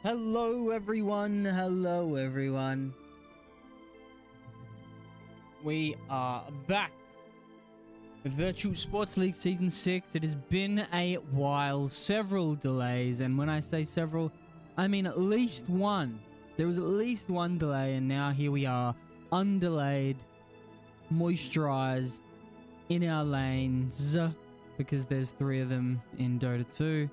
Hello everyone, hello everyone. We are back with Virtual Sports League Season 6. It has been a while, several delays, and when I say several, I mean at least one. There was at least one delay, and now here we are, undelayed, moisturized, in our lanes, because there's 3 of them in Dota 2.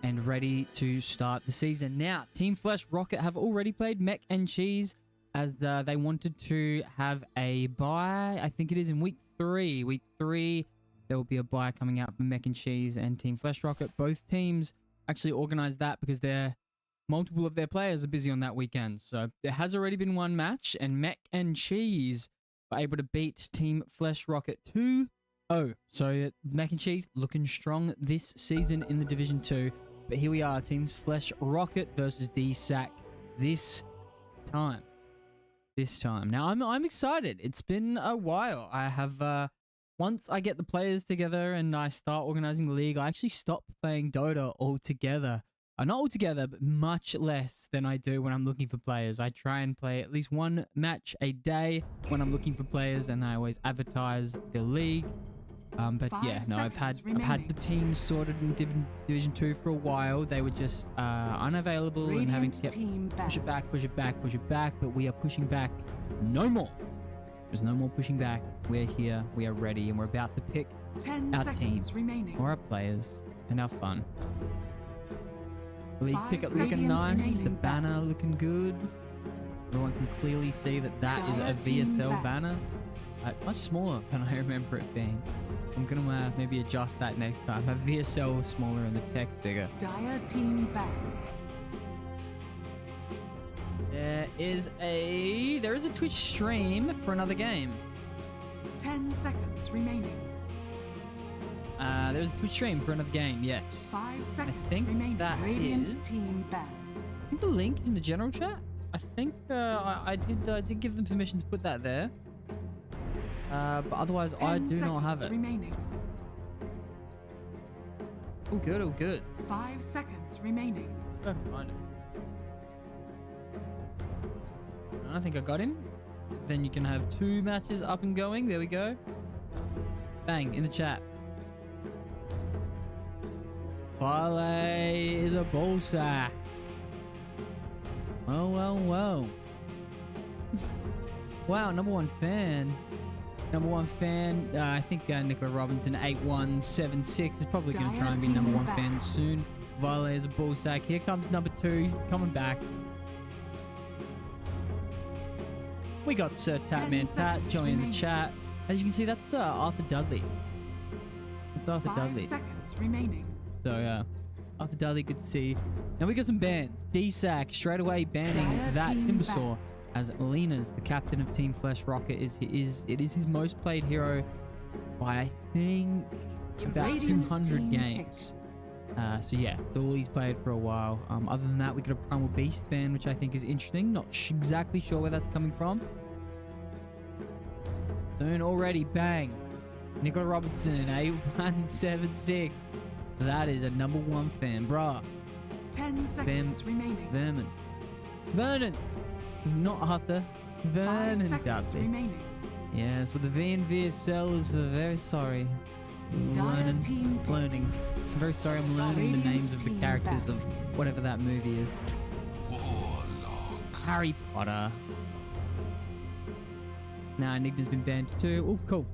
And ready to start the season. Now, Team Flesh Rocket have already played Mech and Cheese as they wanted to have a bye. I think it is in week 3. Week 3, there will be a bye coming out for Mech and Cheese and Team Flesh Rocket. Both teams actually organized that because multiple of their players are busy on that weekend. So there has already been one match, and Mech and Cheese were able to beat Team Flesh Rocket 2-0. So Mech and Cheese looking strong this season in the Division 2. But here we are, Team Flesh Rocket versus Dsack this time. Now, I'm excited. It's been a while. I have, once I get the players together and I start organizing the league, I actually stop playing Dota altogether. Not altogether, but much less than I do when I'm looking for players. I try and play at least one match a day when I'm looking for players, and I always advertise the league. But yeah, no, I've had the team sorted in Division 2 for a while. They were just unavailable and having to push it back. But we are pushing back no more. There's no more pushing back. We're here, we are ready, and we're about to pick our team or our players and our fun. League ticket looking nice, the banner looking good. Everyone can clearly see that is a VSL banner. Much smaller than I remember it being. I'm gonna maybe adjust that next time. Have VSL smaller and the text bigger. Dire team back. There is a Twitch stream for another game. 10 seconds remaining. There's a Twitch stream for another game. Yes. 5 seconds I think remaining. that Radiant is. team back. I think the link is in the general chat. I think I did give them permission to put that there. But otherwise, I do not have it. Remaining. Oh, good, oh, good. 5 seconds remaining. Let's go find it. I think I got him. Then you can have 2 matches up and going. There we go. Bang, in the chat. Parlay is a bullsack. Well. Wow, number 1 fan. I think Nicola Robinson 8176 is probably going to try and be number 1 fan soon. Violet is a bullsack. Here comes number 2 coming back. We got Sir Tatman Tat joining the chat. As you can see, that's Arthur Dudley. It's Arthur 5 Dudley. seconds remaining. So, Arthur Dudley, good to see. Now we got some bans. Dsack straight away banning that Timbersaw. As Lena's the captain of Team Flesh Rocket, it is his most played hero by I think about 200 games. So yeah, it's all he's played for a while. Other than that, we got a Primal Beast ban, which I think is interesting. Not exactly sure where that's coming from. Soon already, bang. Nicola Robinson 8176. That is a number 1 fan, bruh. 10 seconds remaining. Vernon. Not Arthur. Vernon 5 seconds Dudley. remaining. Yes, with the V and VSL is very sorry. Learning. I'm very sorry I'm learning the names of the characters of whatever that movie is. Harry Potter. Now Enigma's been banned too. Oh, cool.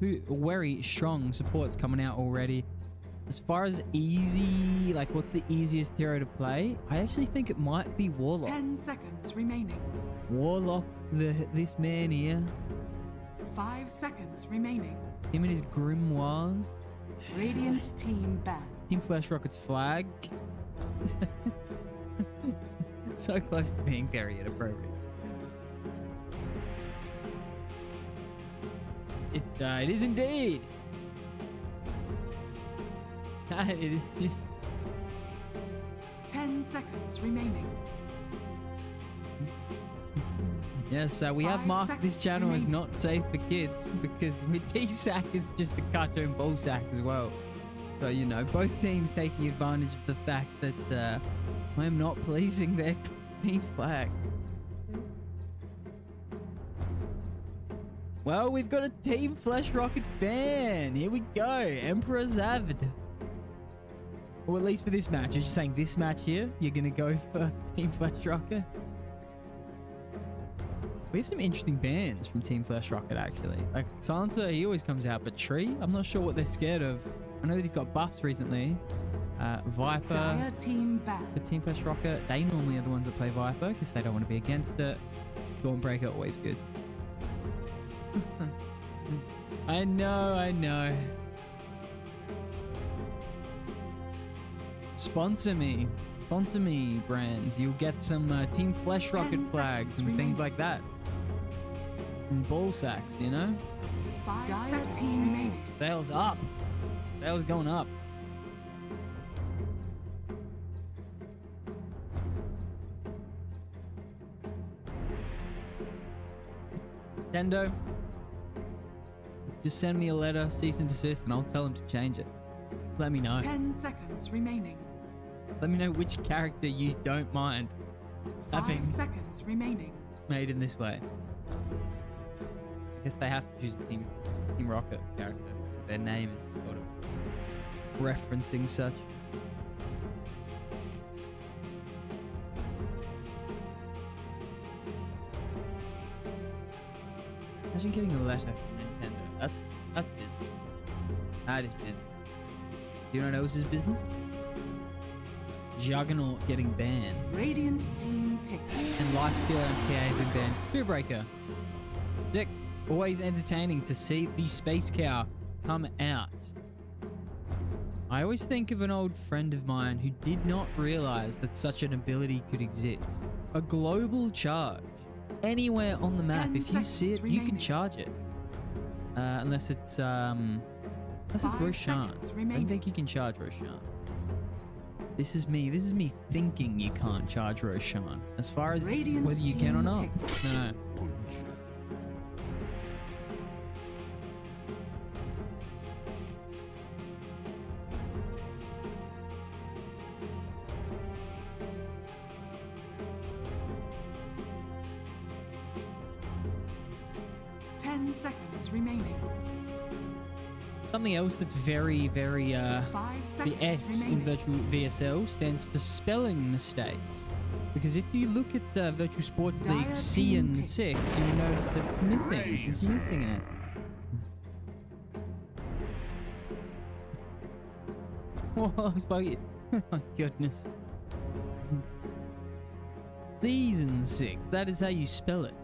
2 very strong supports coming out already. As far as easy, like what's the easiest hero to play? I actually think it might be Warlock. 10 seconds remaining. Warlock, this man here. 5 seconds remaining. Him and his grimoires. Radiant team back. Team Flesh Rocket's flag. So close to being very inappropriate. It is indeed. It is just 10 seconds remaining. Yes, we have marked this channel as not safe for kids because Dsack is just a cartoon ballsack as well. So, you know, both teams taking advantage of the fact that I am not policing their team flag. Well, we've got a Team Flash Rocket fan. Here we go. Emperor Zavid. Or at least for this match. You're just saying this match here, you're going to go for Team Flash Rocket? We have some interesting bands from Team Flash Rocket, actually. Like, Silencer, he always comes out, but Tree, I'm not sure what they're scared of. I know that he's got buffs recently. Viper Dire team ban. for Team Flash Rocket. They normally are the ones that play Viper because they don't want to be against it. Dawnbreaker, always good. I know. Sponsor me, brands. You'll get some Team Flash Rocket flags and things like that. And ball sacks, you know? 5 seconds remaining. Sales up. Sales going up. Nintendo, just send me a letter, cease and desist, and I'll tell them to change it. Just let me know. 10 seconds remaining. Let me know which character you don't mind 5 having seconds remaining. made in this way. I guess they have to choose a Team Rocket character. So their name is sort of referencing such. Imagine getting a letter from Nintendo. That's business. That is business. Do you know what else is business? Juggernaut getting banned. Radiant team pick. And Lifesteal MPA been banned. Spirit Breaker. Dick. Always entertaining to see the Space Cow come out. I always think of an old friend of mine who did not realize that such an ability could exist. A global charge. Anywhere on the map, if you see it, you can charge it. Unless it's Roshan. I don't think you can charge Roshan. This is me thinking you can't charge Roshan. As far as Radiant whether you can or not. pick. No. Seconds remaining. Something else that's very, very, 5 the seconds S in remaining. Virtual VSL stands for spelling mistakes. Because if you look at the Virtual Sports League Dire C team and pick. 6, you notice that it's missing. It's missing it. Whoa, Spuggy. Oh my goodness. Season 6, that is how you spell it.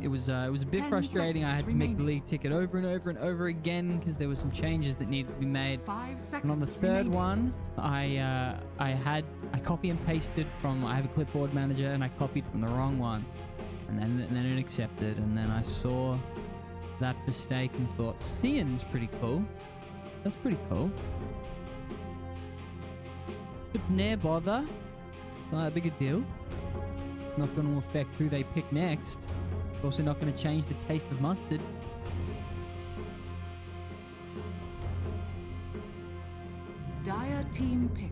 It was a bit 10 frustrating. I had to make the remaining. league ticket over and over and over again because there were some changes that needed to be made. 5 seconds And on the third remaining. one, I copy and pasted from. I have a clipboard manager, and I copied from the wrong one, and then it accepted, and then I saw that mistake and thought, Cian's pretty cool. That's pretty cool. But ne'er bother. It's not that big a deal. It's not going to affect who they pick next. It's also not going to change the taste of mustard. Dire team pick.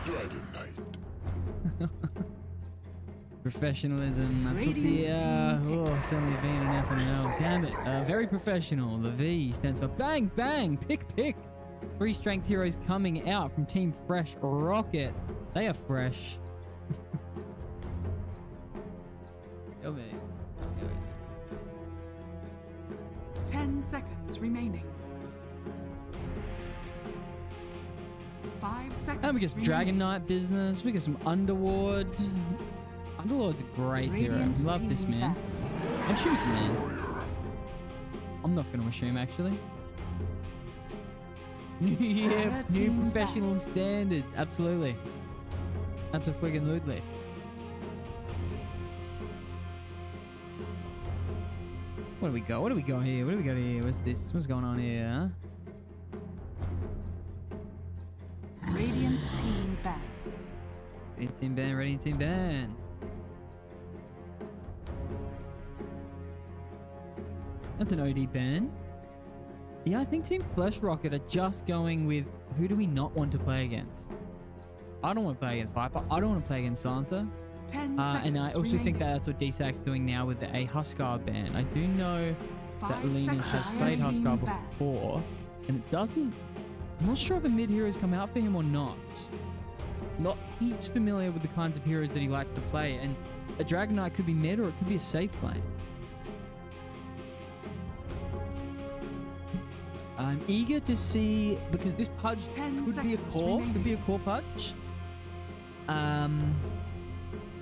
Dragon Knight. Professionalism. That's what the Radiant team pick. oh, it's only a V and an S and an L. Damn it. Very professional. The V stands for bang bang. Pick pick. 3 strength heroes coming out from Team Fresh Rocket. They are fresh. Yo, man. 10 seconds remaining. 5 seconds And we get some remaining. Dragon Knight business. We get some Underlord. Underlord's a great hero. Radiant Love this team man. back. And shoots man. I'm not going to assume actually. Yeah, new team professional standards. Absolutely. Absolutely. What do we got? What do we got here? What do we got here? What's this? What's going on here? Huh? Radiant team back. Radiant team ban. Radiant team ban. That's an OD ban. Yeah, I think Team Flash Rocket are just going with who do we not want to play against. I don't want to play against Viper. I don't want to play against Sansa. 10 And seconds I also remaining. think that that's what Dsack's doing now with the a Huskar ban. I do know that 5 Linus has seconds. played Team Huskar back. before, and it doesn't. I'm not sure if a mid hero's come out for him or not. Not heaps familiar with the kinds of heroes that he likes to play, and a Dragon Knight could be mid or it could be a safe lane. I'm eager to see, because this Pudge 10 could be a seconds core, remaining. could be a core Pudge. 5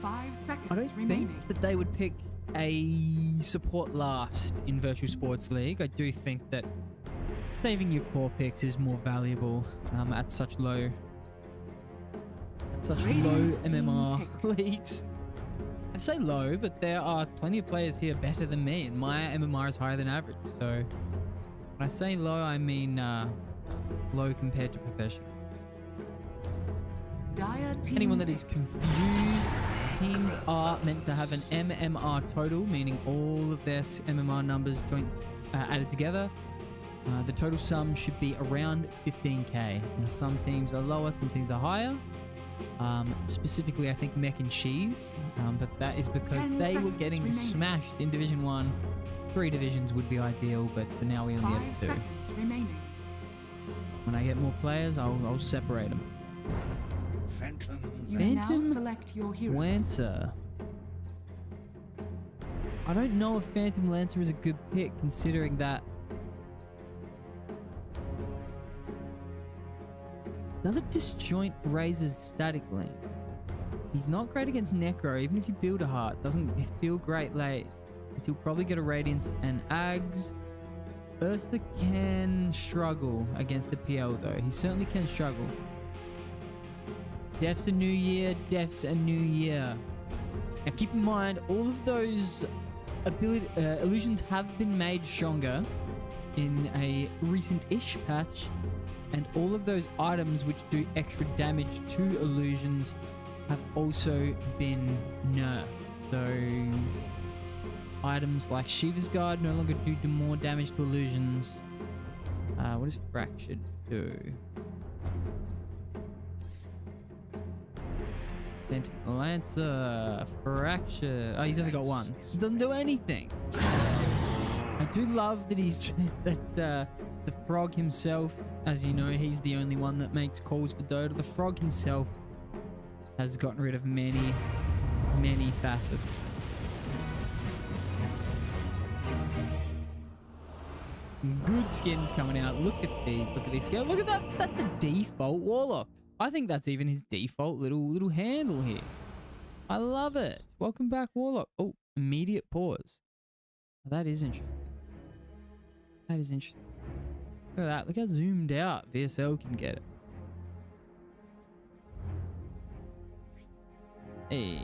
I seconds don't remaining. think that they would pick a support last in Virtual Sports League. I do think that saving your core picks is more valuable at such low Radiant team MMR pick. leagues. I say low, but there are plenty of players here better than me, and my MMR is higher than average. So when I say low, I mean low compared to professional. Dire team Anyone that is pick. confused, teams are meant to have an MMR total, meaning all of their MMR numbers added together. The total sum should be around 15k. Now, some teams are lower, some teams are higher. Specifically, I think Mech and Cheese, but that is because 10 they were seconds getting remaining. smashed in Division 1. 3 divisions would be ideal, but for now we only 5 have 2. seconds remaining. When I get more players, I'll separate them. Phantom. You may now Phantom select your heroes. Lancer. I don't know if Phantom Lancer is a good pick, considering that. Does it disjoint Razor's static link? He's not great against Necro, even if you build a heart. Doesn't feel great late. Because he'll probably get a Radiance and Ags. Ursa can struggle against the PL though. He certainly can struggle. Death's a new year, Death's a new year. Now keep in mind, all of those illusions have been made stronger in a recent-ish patch, and all of those items which do extra damage to illusions have also been nerfed. So items like Shiva's Guard no longer do more damage to illusions. What does Fractured do? Phantom Lancer, Fracture. Oh, he's only got one. He doesn't do anything. I do love that he's that the Frog himself, as you know, he's the only one that makes calls for Dota. The Frog himself has gotten rid of many, many facets. Good skins coming out. Look at these. Look at these skins. Look at that. That's a default Warlock. I think that's even his default little handle here. I love it. Welcome back, Warlock. Oh, immediate pause. That is interesting. That is interesting. Look at that. Look how zoomed out VSL can get it. Hey.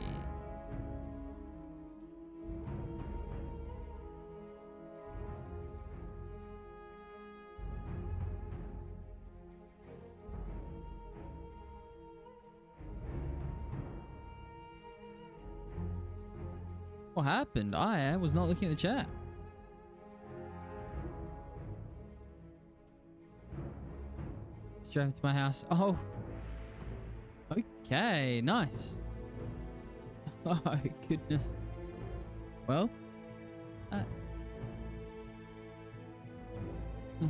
What happened? I was not looking at the chat. Drove to my house. Oh. Okay, nice. Oh, goodness. Well.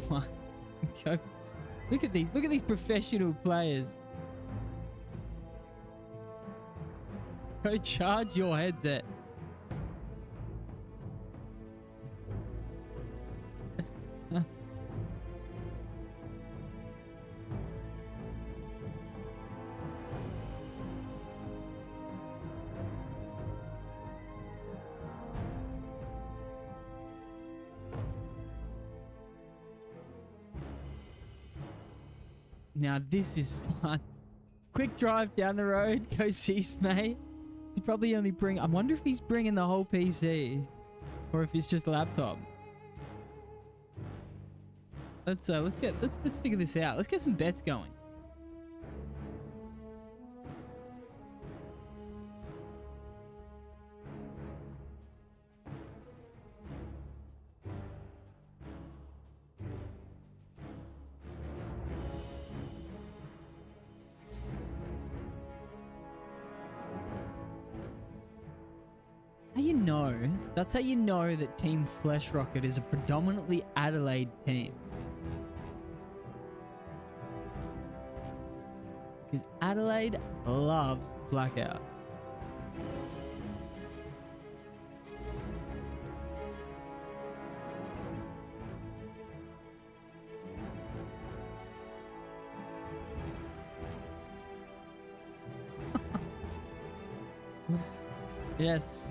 My God. Look at these professional players. Go charge your headset. Now this is fun. Quick drive down the road, go see Smay. He's probably only I wonder if he's bringing the whole PC, or if it's just a laptop. Let's figure this out. Let's get some bets going. do you know? That's how you know that Team Flesh Rocket is a predominantly Adelaide team. Because Adelaide loves Blackout. Yes.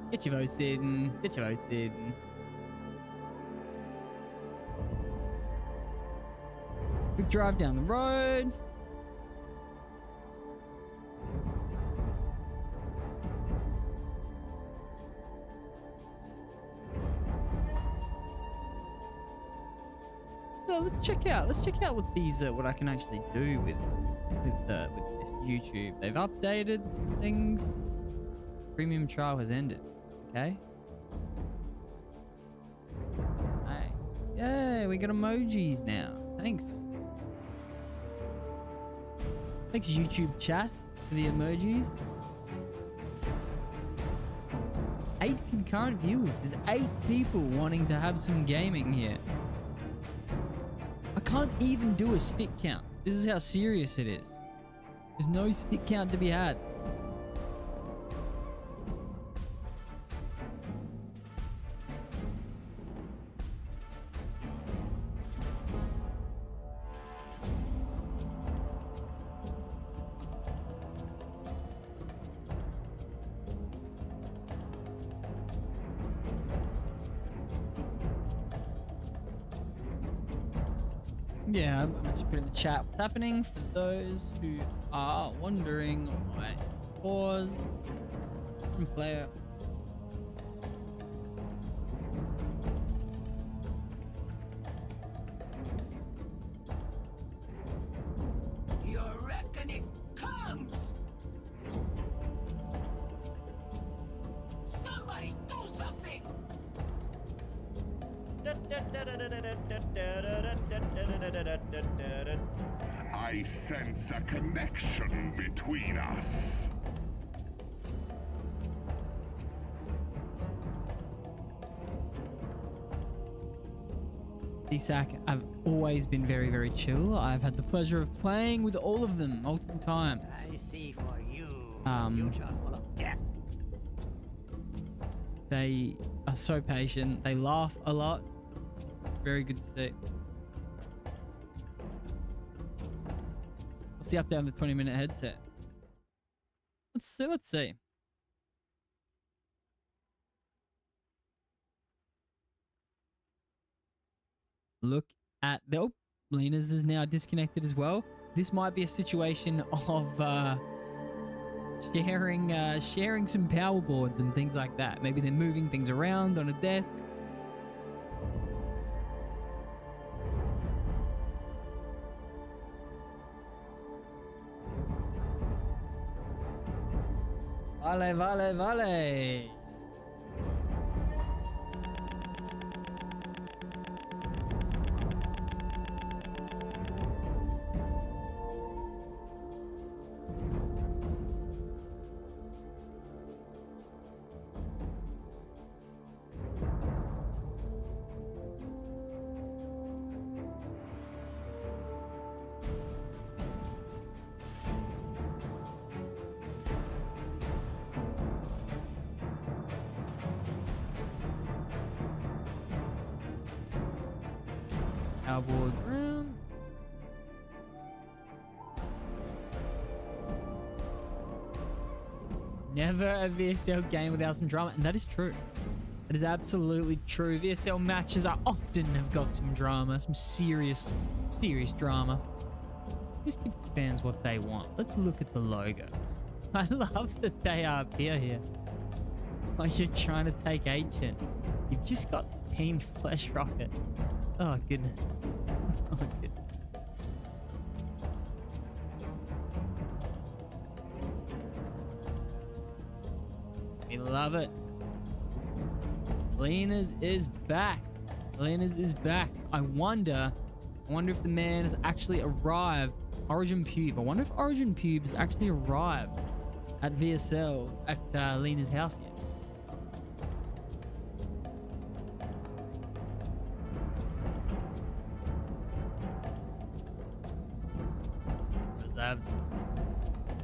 Get your votes in. Get your votes in. Quick drive down the road. So let's check out what these what I can actually do with this YouTube. They've updated things. Premium trial has ended. Okay. Hey. Yay, we got emojis now. Thanks. Thanks YouTube chat for the emojis. 8 concurrent viewers. There's 8 people wanting to have some gaming here. I can't even do a stick count. This is how serious it is. There's no stick count to be had. Yeah, I'm going to put in the chat what's happening for those who are wondering why pause. One player. Your reckoning comes! Somebody do something! I sense a connection between us. Dsack, I've always been very, very chill. I've had the pleasure of playing with all of them multiple times. I see for you. Future full of death. They are so patient. They laugh a lot. Very good to see. What's the update on the 20-minute headset? Let's see. Look at the... Oh, Lena's is now disconnected as well. This might be a situation of sharing some power boards and things like that. Maybe they're moving things around on a desk. Vale. Boards around. Never a VSL game without some drama, and that is true. That is absolutely true. VSL matches are often have got some drama, some serious drama. Just give the fans what they want. Let's look at the logos. I love that they are up here. Like you're trying to take ancient. You've just got Team Flesh Rocket. Oh goodness. Oh goodness. We love it. Lena's is back. Lena's is back. I wonder if the man has actually arrived. Origin Pube. I wonder if Origin Pube has actually arrived at VSL at Lena's house yet.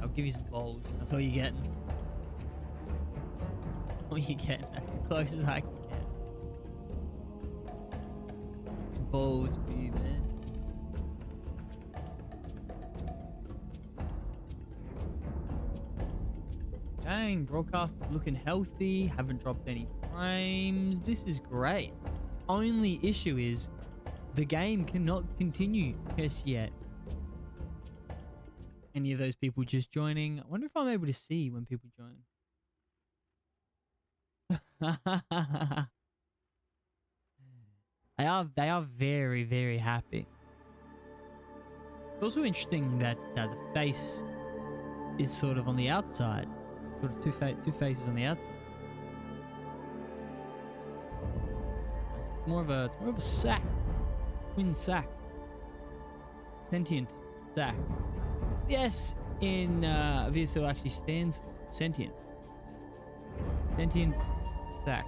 I'll give you some bowls. That's all you're getting. All you're getting. That's as close as I can get. Bowls for you, man. Dang, broadcast is looking healthy. Haven't dropped any frames. This is great. Only issue is the game cannot continue just yet. Any of those people just joining? I wonder if I'm able to see when people join. They are very, very happy. It's also interesting that the face is sort of on the outside. Sort of two faces on the outside. It's more of a sack. Twin sack. Sentient sack. The S in VSL actually stands for sentient. Sentient sack.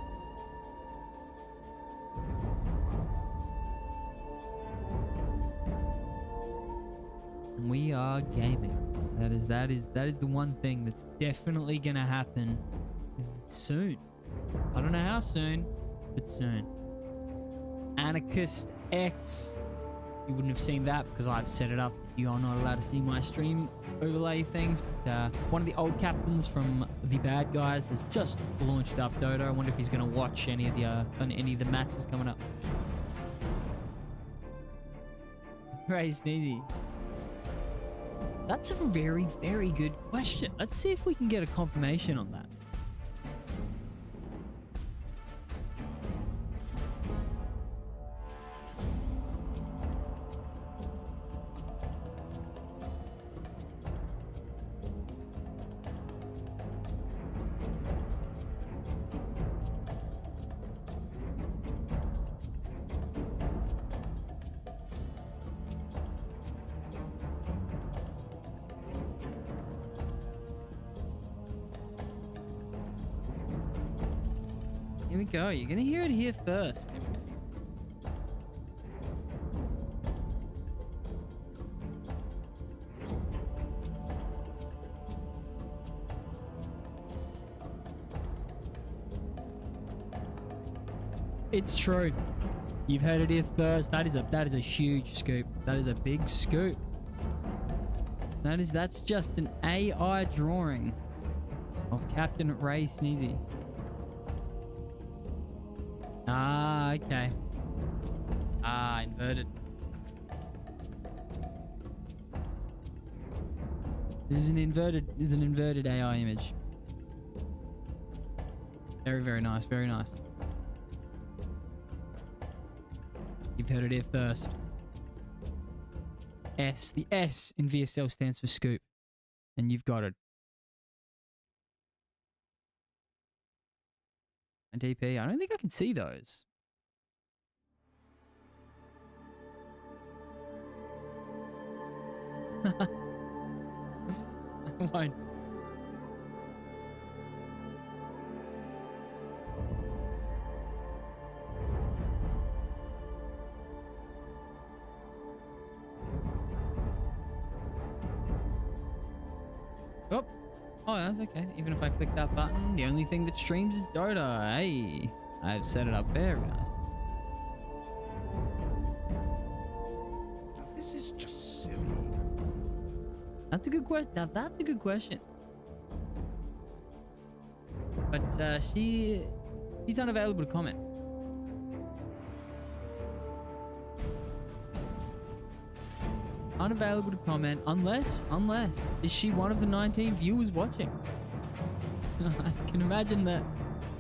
And we are gaming. That is the one thing that's definitely gonna happen soon. I don't know how soon, but soon. Anarchist X. You wouldn't have seen that because I've set it up. You are not allowed to see my stream overlay things. But one of the old captains from the bad guys has just launched up Dota. I wonder if he's going to watch any of the matches coming up. Ray Sneezy. That's a very, very good question. Let's see if we can get a confirmation on that. Here we go. You're going to hear it here first. It's true. You've heard it here first. That is a huge scoop. That is a big scoop. That's just an AI drawing of Captain Ray Sneezy. Ah, okay. Ah, inverted. There's an inverted AI image. Very, very nice. Very nice. You've heard it here first. S. The S in VSL stands for scoop. And you've got it. And DP. I don't think I can see those. I won't. Oh, that's okay. Even if I click that button, the only thing that streams is Dota. Hey, I've set it up very nice. Now, this is just silly. That's a good question. Now, that's a good question. But she's unavailable to comment. Unavailable to comment unless is she one of the 19 viewers watching? I can imagine that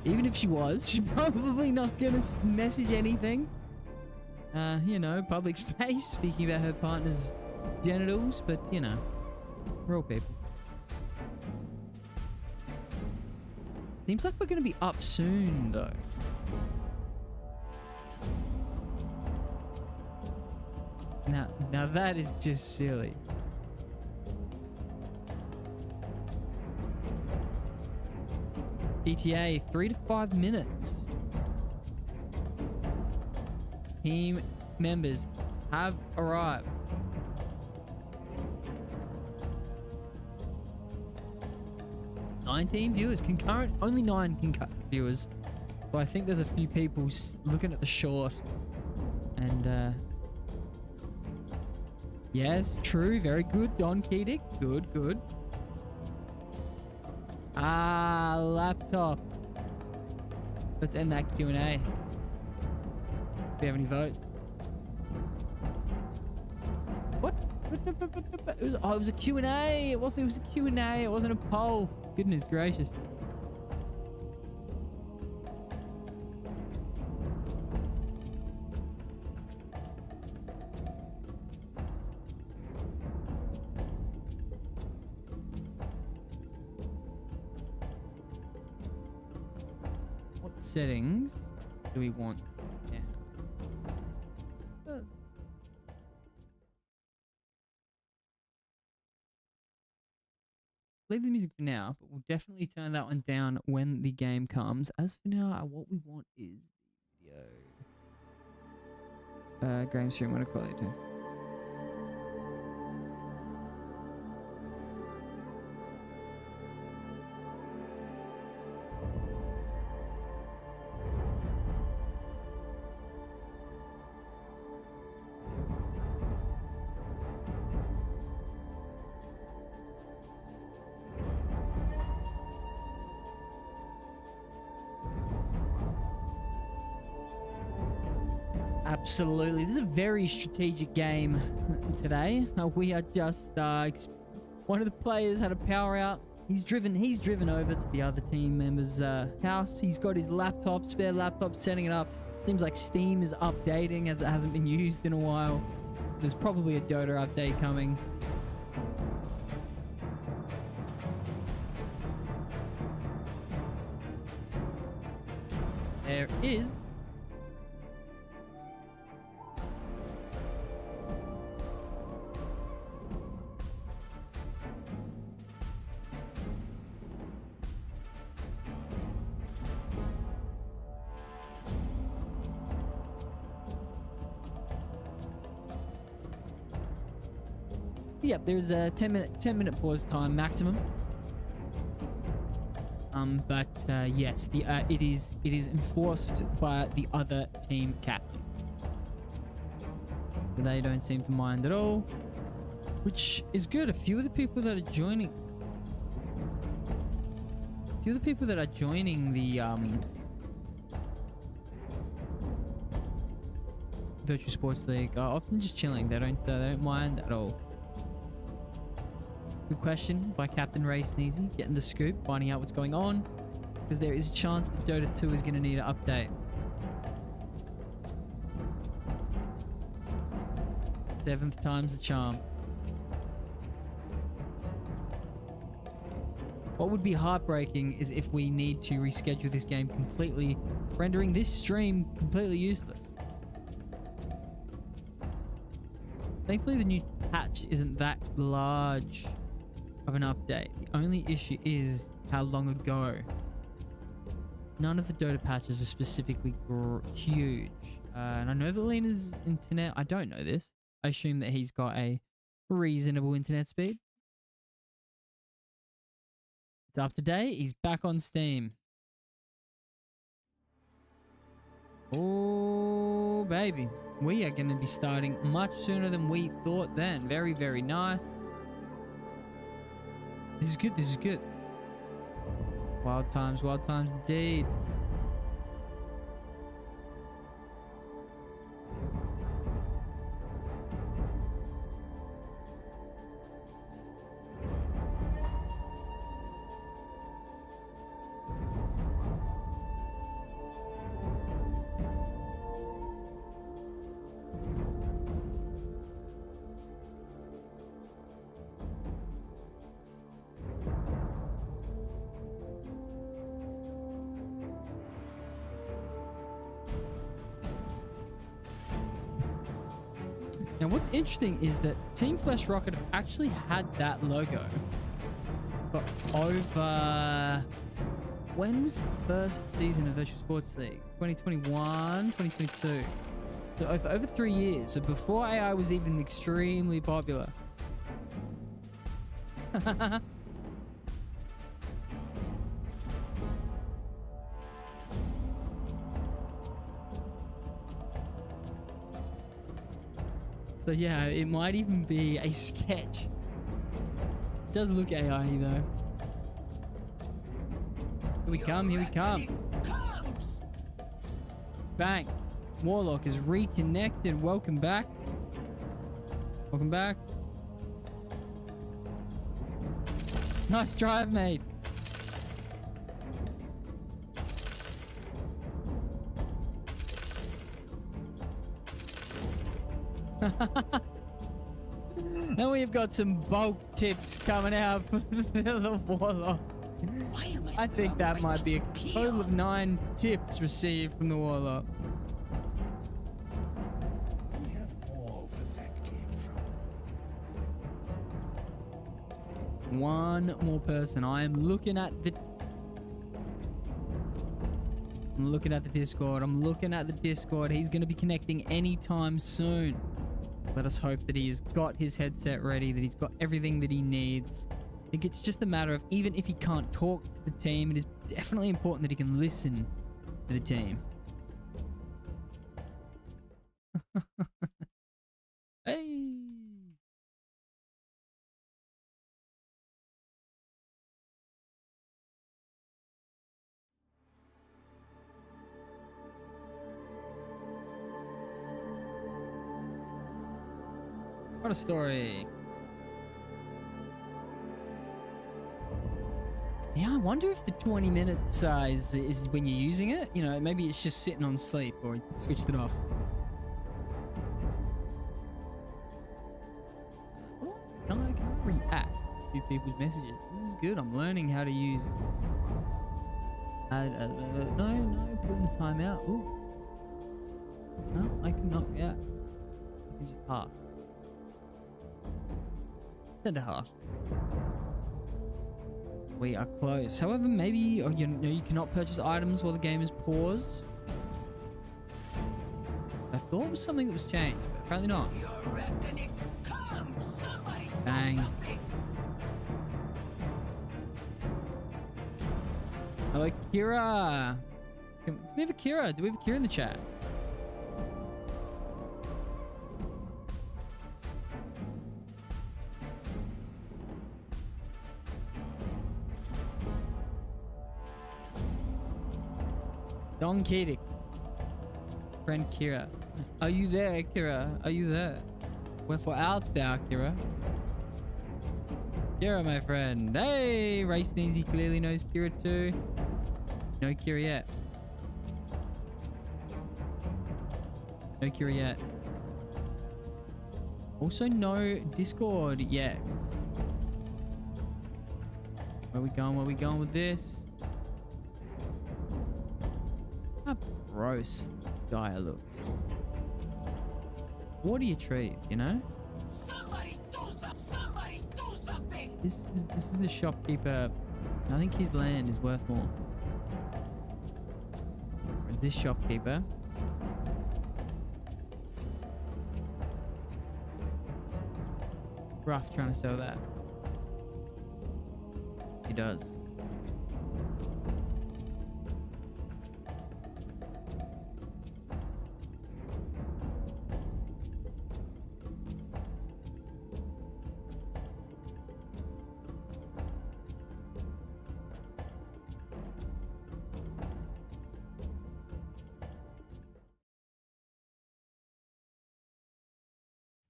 even if she was, she's probably not gonna message anything. You know, public space, speaking about her partner's genitals, but you know, we're all people. Seems like we're going to be up soon, though. Now that is just silly. ETA, 3 to 5 minutes. Team members have arrived. Nine viewers, concurrent, only 9 concurrent viewers. So I think there's a few people looking at the short. And yes, true, very good, Don Keedick. Good, good. Ah, laptop. Let's end that Q&A. Do we have any votes? What? It was a Q&A. It was a Q&A. It wasn't a poll. Goodness gracious. What settings do we want? Yeah. Leave the music for now, but we'll definitely turn that one down when the game comes. As for now, what we want is video. Game stream, what do I call it? Absolutely. This is a very strategic game today. We are just one of the players had a power out. He's driven over to the other team member's house. He's got his laptop, spare laptop, setting it up. Seems like Steam is updating as it hasn't been used in a while. There's probably a Dota update coming. There is. Yep, there's a 10 minute pause time maximum. But yes, it is enforced by the other team captain. They don't seem to mind at all, which is good. A few of the people that are joining the Virtual Sports League are often just chilling. They don't mind at all. Good question by Captain Ray Sneezy, getting the scoop, finding out what's going on, because there is a chance that Dota 2 is going to need an update. Seventh time's the charm. What would be heartbreaking is if we need to reschedule this game completely, rendering this stream completely useless. Thankfully, the new patch isn't that large of an update. The only issue is how long ago. None of the Dota patches are specifically huge. And I know that Lena's internet, I don't know this. I assume that he's got a reasonable internet speed. It's up to date. He's back on Steam. Oh, baby. We are going to be starting much sooner than we thought then. Very, very nice. This is good. This is good. Wild times indeed. Now, what's interesting is that Team Flash Rocket have actually had that logo for over... When was the first season of Virtual Sports League? 2021, 2022. So over 3 years. So before AI was even extremely popular. So yeah, it might even be a sketch. It does look AI though. Here we come, here we come. Comes. Bang. Warlock is reconnected. Welcome back. Welcome back. Nice drive, mate. And we've got some bulk tips coming out for the Warlock. Why am I think surrounded that by might be a such total of peons? 9 tips received from the Warlock. We have more where that came from. One more person. I am looking at the... I'm looking at the Discord. I'm looking at the Discord. He's going to be connecting anytime soon. Let us hope that he's got his headset ready, that he's got everything that he needs. I think it's just a matter of, even if he can't talk to the team, it is definitely important that he can listen to the team. Hey! What a story. Yeah, I wonder if the 20 minute size is when you're using it. You know, maybe it's just sitting on sleep or you switched it off. Can I react to people's messages? This is good. I'm learning how to use... no, putting the time out. Ooh. No, I cannot, yeah. I can just half. Send a heart. We are close. However, maybe or you know you cannot purchase items while the game is paused. I thought it was something that was changed, but apparently not. Your reckoning comes. Somebody Bang. do something. Hello, Kira. Do we have a Kira? Do we have a Kira in the chat? Don Kedic. Friend Kira. Are you there, Kira? Are you there? Wherefore out there, Kira? Kira, my friend. Hey! Ray Sneezy clearly knows Kira too. No Kira yet. No Kira yet. Also no Discord yet. Where we going? Where we going with this? How gross Gaia looks. What are your trees, you know? Somebody do something. Somebody do something. This is the shopkeeper. I think his land is worth more. Or is this shopkeeper? Rough trying to sell that. He does.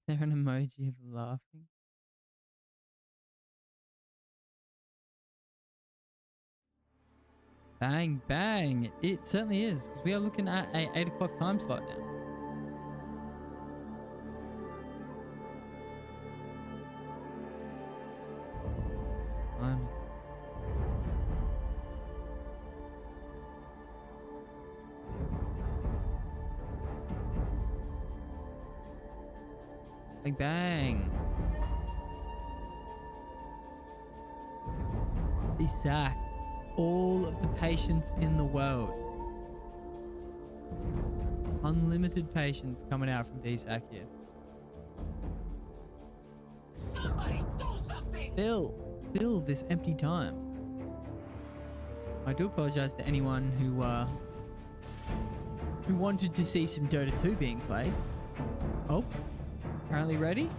Is there an emoji of laughing? Bang, bang. It certainly is, because we are looking at a 8 o'clock time slot now. Time. Bang, bang. Dsack. All of the patience in the world. Unlimited patience coming out from Dsack here. Somebody do something! Fill this empty time. I do apologize to anyone who wanted to see some Dota 2 being played. Oh, apparently ready.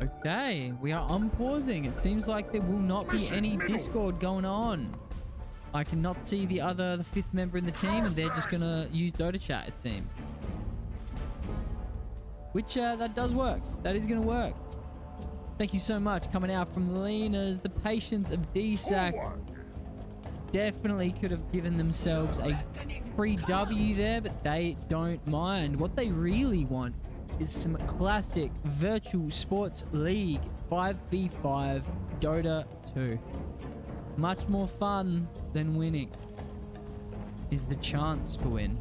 Okay, we are unpausing. It seems like there will not be any Discord going on. I cannot see the fifth member in the team, and they're just gonna use Dota chat, it seems. Which, that does work. That is gonna work. Thank you so much. Coming out from Lena's, the patience of Dsack. Definitely could have given themselves a free W there, but they don't mind. What they really want is some classic virtual sports league 5v5 Dota 2. Much more fun than winning is the chance to win.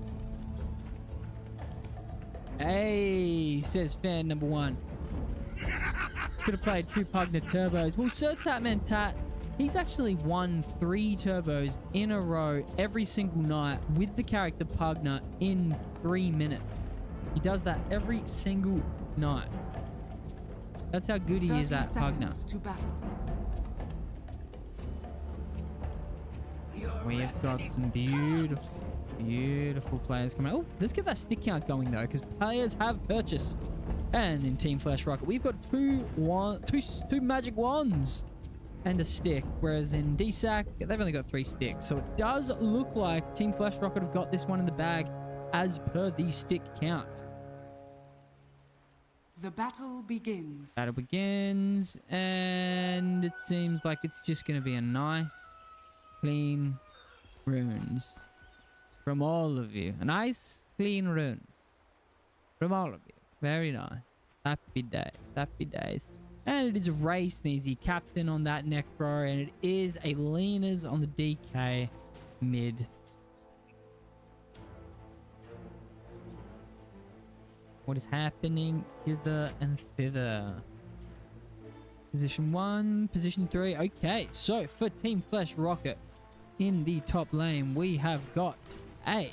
Hey, says fan number 1. Could have played 2 Pugna turbos. Well, Sir Tatman Tat, he's actually won 3 turbos in a row every single night with the character Pugna in 3 minutes. He does that every single night. That's how good he is at Pugna. We have got some beautiful players coming out. Oh, let's get that stick count going though, because players have purchased. And in Team Flash Rocket, we've got two magic wands and a stick, whereas in Dsack, they've only got 3 sticks. So it does look like Team Flash Rocket have got this one in the bag as per the stick count. The battle begins. Battle begins, and it seems like it's just going to be a nice, clean runes from all of you. A nice, clean runes from all of you. Very nice. Happy days. Happy days. And it is Ray Sneezy, captain on that Necro, and it is a Lena's on the DK mid. What is happening hither and thither? Position 1, position 3. Okay, so for Team Flash Rocket in the top lane, we have got a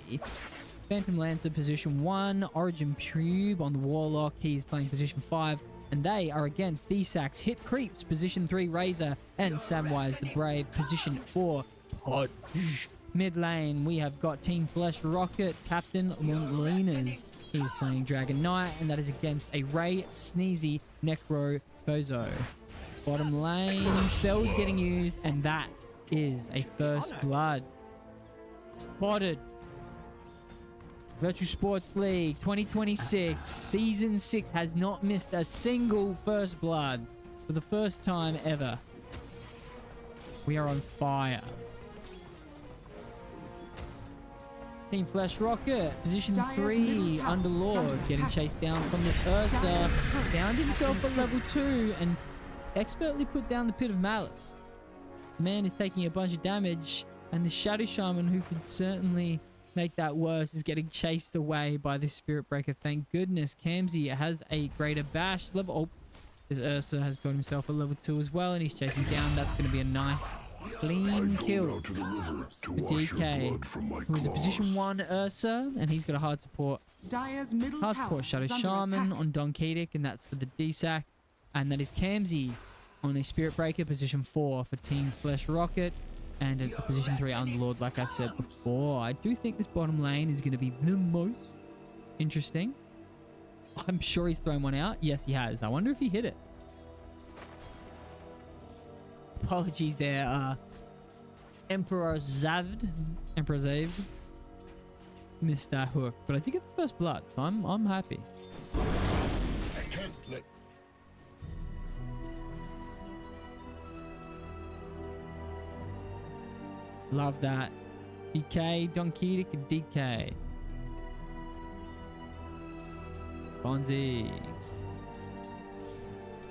Phantom Lancer position 1, Origin Pube on the Warlock. He's playing position 5. And they are against Dsack's Hit Creeps, position 3 Razor, and Samwise the Brave, position 4 Podge. Mid lane, we have got Team Flash Rocket, Captain Lena's. He's playing Dragon Knight, and that is against a Ray Sneezy Necro Bozo. Bottom lane, spells getting used, and that is a first blood. Spotted. Virtual Sports League 2026 Season 6 has not missed a single first blood for the first time ever. We are on fire. Team Flash Rocket, position 3, Underlord, getting chased down from this Ursa. Found himself at level 2 and expertly put down the Pit of Malice. The man is taking a bunch of damage, and the Shadow Shaman, who could certainly make that worse, is getting chased away by this Spirit Breaker. Thank goodness. Kamzy has a greater bash level. Oh, this Ursa has got himself a level 2 as well, and he's chasing down. That's going to be a nice clean kill for DK, who is a position 1 Ursa, and he's got a hard support Shadow Shaman on Don Kedic, and that's for the Dsack. And that is Kamzy on a Spirit Breaker, position 4 for Team Flash Rocket. And at position 3 Underlord, like I said before. I do think this bottom lane is going to be the most interesting. I'm sure he's thrown one out. Yes, he has. I wonder if he hit it. Apologies there, Emperor Zavd. Missed that hook. But I did get the first blood, so I'm happy. I can't let... Love that. DK, Don Kedic, DK. Bonzi.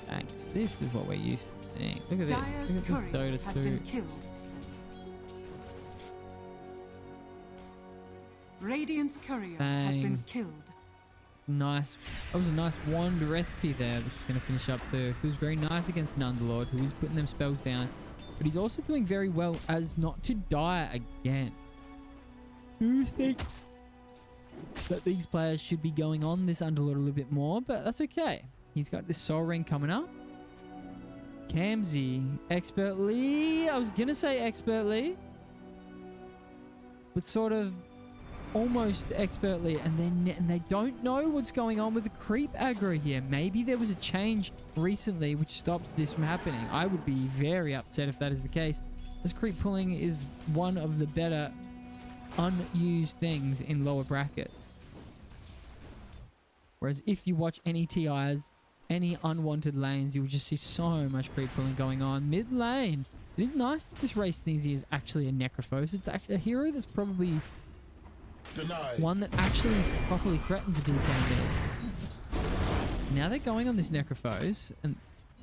Dang, this is what we're used to seeing. Look at this. Look at this Dota 2. Radiant's courier has been Bang. killed. Nice. That was a nice wand recipe there, which is going to finish up too. Feels very nice against an Underlord who is putting them spells down. But he's also doing very well as not to die again. Do you think that these players should be going on this Underlord a little bit more? But that's okay. He's got this Soul Ring coming up. Kamzi, expertly. I was going to say expertly. But sort of almost expertly, and they don't know what's going on with the creep aggro here. Maybe there was a change recently which stops this from happening. I would be very upset if that is the case, as creep pulling is one of the better unused things in lower brackets. Whereas if you watch any TIs, any unwanted lanes, you will just see so much creep pulling going on. Mid lane, it is nice that this Race Sneezy is actually a Necrophos. It's actually a hero that's probably one that actually properly threatens a DK mid. Now they're going on this Necrophos, and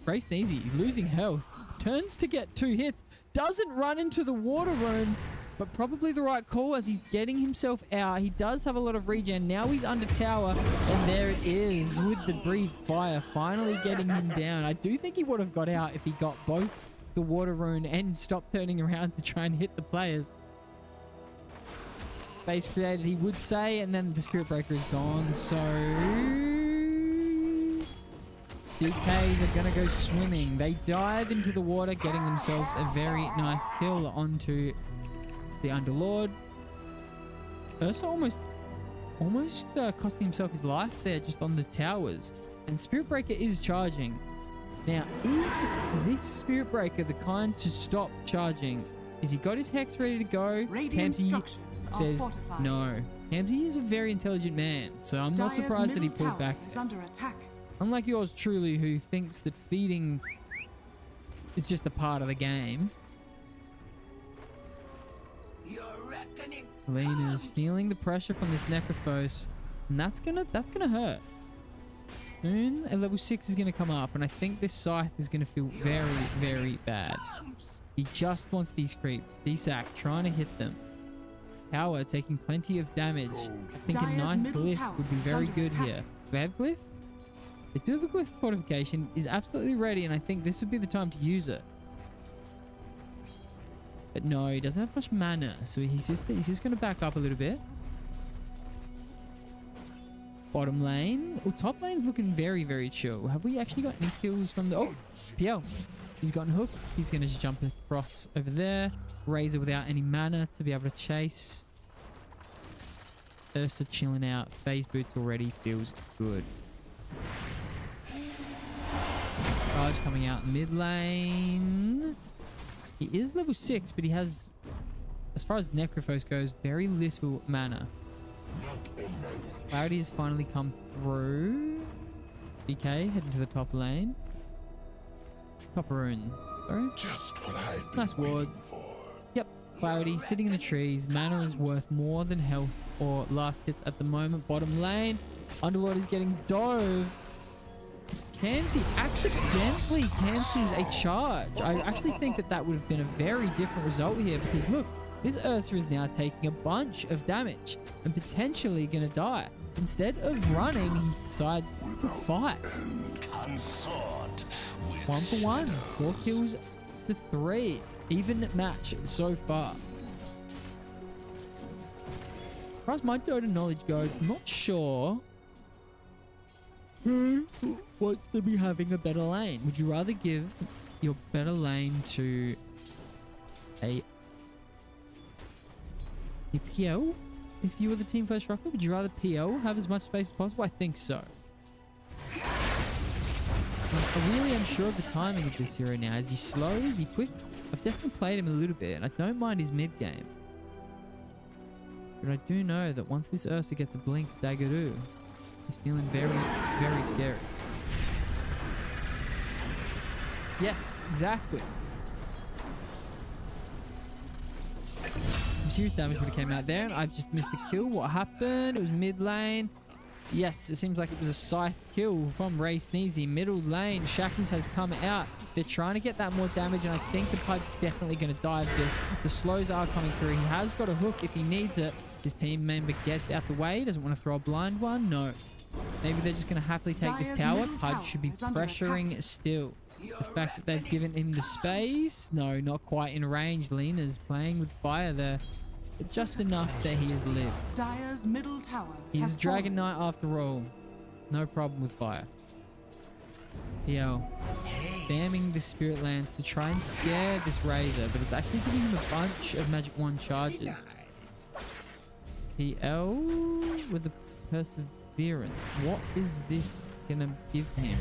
Race Sneezy losing health, turns to get 2 hits, doesn't run into the water rune, but probably the right call as he's getting himself out. He does have a lot of regen. Now he's under tower, and there it is with the breathe fire finally getting him down. I do think he would have got out if he got both the water rune and stopped turning around to try and hit the players. Space created, he would say, and then the Spirit Breaker is gone, so DKs are gonna go swimming. They dive into the water, getting themselves a very nice kill onto the Underlord. Ursa almost costing himself his life there just on the towers, and Spirit Breaker is charging. Now, is this Spirit Breaker the kind to stop charging? Is he got his Hex ready to go? Radiant Kamzi structures says are fortified. no. Kamzi is a very intelligent man, so I'm not Dire's surprised that he middle pulled tower back. is under attack. Unlike yours truly, who thinks that feeding is just a part of the game. Your reckoning Lena's comes. feeling the pressure from this Necrophos, and that's gonna hurt. Soon a level 6 is gonna come up, and I think this Scythe is gonna feel very, very bad. Comes. He just wants these creeps. Dsack trying to hit them. Tower taking plenty of damage. I think a Dire's nice middle glyph tower would be is very under good attack. here. Do they have glyph? They do have a glyph fortification. Is absolutely ready, and I think this would be the time to use it. But no, he doesn't have much mana, so he's just going to back up a little bit. Bottom lane. Oh, top lane's looking very, very chill. Have we actually got any kills from the... Oh, PL. He's gotten hooked. He's going to just jump across over there. Razor without any mana to be able to chase. Ursa chilling out. Phase boots already feels good. Charge coming out mid lane. He is level 6, but he has, as far as Necrophos goes, very little mana. Clarity has finally come through. BK heading to the top lane. Top rune. Sorry. Just what I've been Nice ward. waiting for. Yep. Clarity sitting in the trees. Mana is worth more than health or last hits at the moment. Bottom lane. Underlord is getting dove. Kamzi accidentally cancels a charge. I actually think that that would have been a very different result here, because look, this Ursa is now taking a bunch of damage and potentially going to die. Instead of running, he decides to fight. Consort with 1 for 1. 4 kills to 3. Even match so far. As far as my Dota knowledge goes, I'm not sure who wants to be having a better lane. Would you rather give your better lane to a PL? If you were the team first rocker, would you rather PL have as much space as possible? I think so. I'm really unsure of the timing of this hero now. Is he slow? Is he quick? I've definitely played him a little bit, and I don't mind his mid game. But I do know that once this Ursa gets a blink Daggeroo, he's feeling very, very scary. Yes, exactly. Some serious damage would have came out there, and I've just missed the kill. What happened? It was mid lane. Yes, it seems like it was a scythe kill from Ray Sneezy. Middle lane, Shackles has come out. They're trying to get that more damage, and I think the Pud's definitely going to die of this. The slows are coming through. He has got a hook if he needs it. His team member gets out the way. Doesn't want to throw a blind one. No. Maybe they're just going to happily take this Dire's tower. middle Pudge tower should be is under pressuring attack. still. The fact that they've given him the space. No, not quite in range. Lena's playing with fire there. But just enough that he has lived. Dire's middle tower He's has a Dragon fallen. Knight after all. No problem with fire. PL spamming the Spirit Lance to try and scare this Razor, but it's actually giving him a bunch of Magic Wand charges. PL with the Perseverance. What is this gonna give him?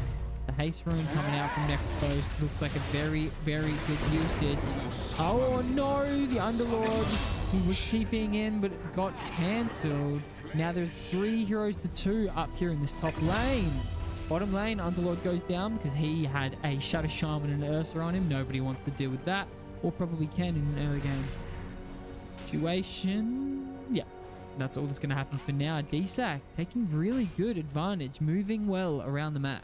The Haste Rune coming out from Necrophos looks like a very, very good usage. Oh no, the Underlord. He was TPing in, but it got cancelled. Now there's 3 heroes to 2 up here in this top lane. Bottom lane, Underlord goes down because he had a Shadow Shaman and an Ursa on him. Nobody wants to deal with that, or probably can in an early game situation. Yeah, that's all that's going to happen for now. Dsack taking really good advantage, moving well around the map.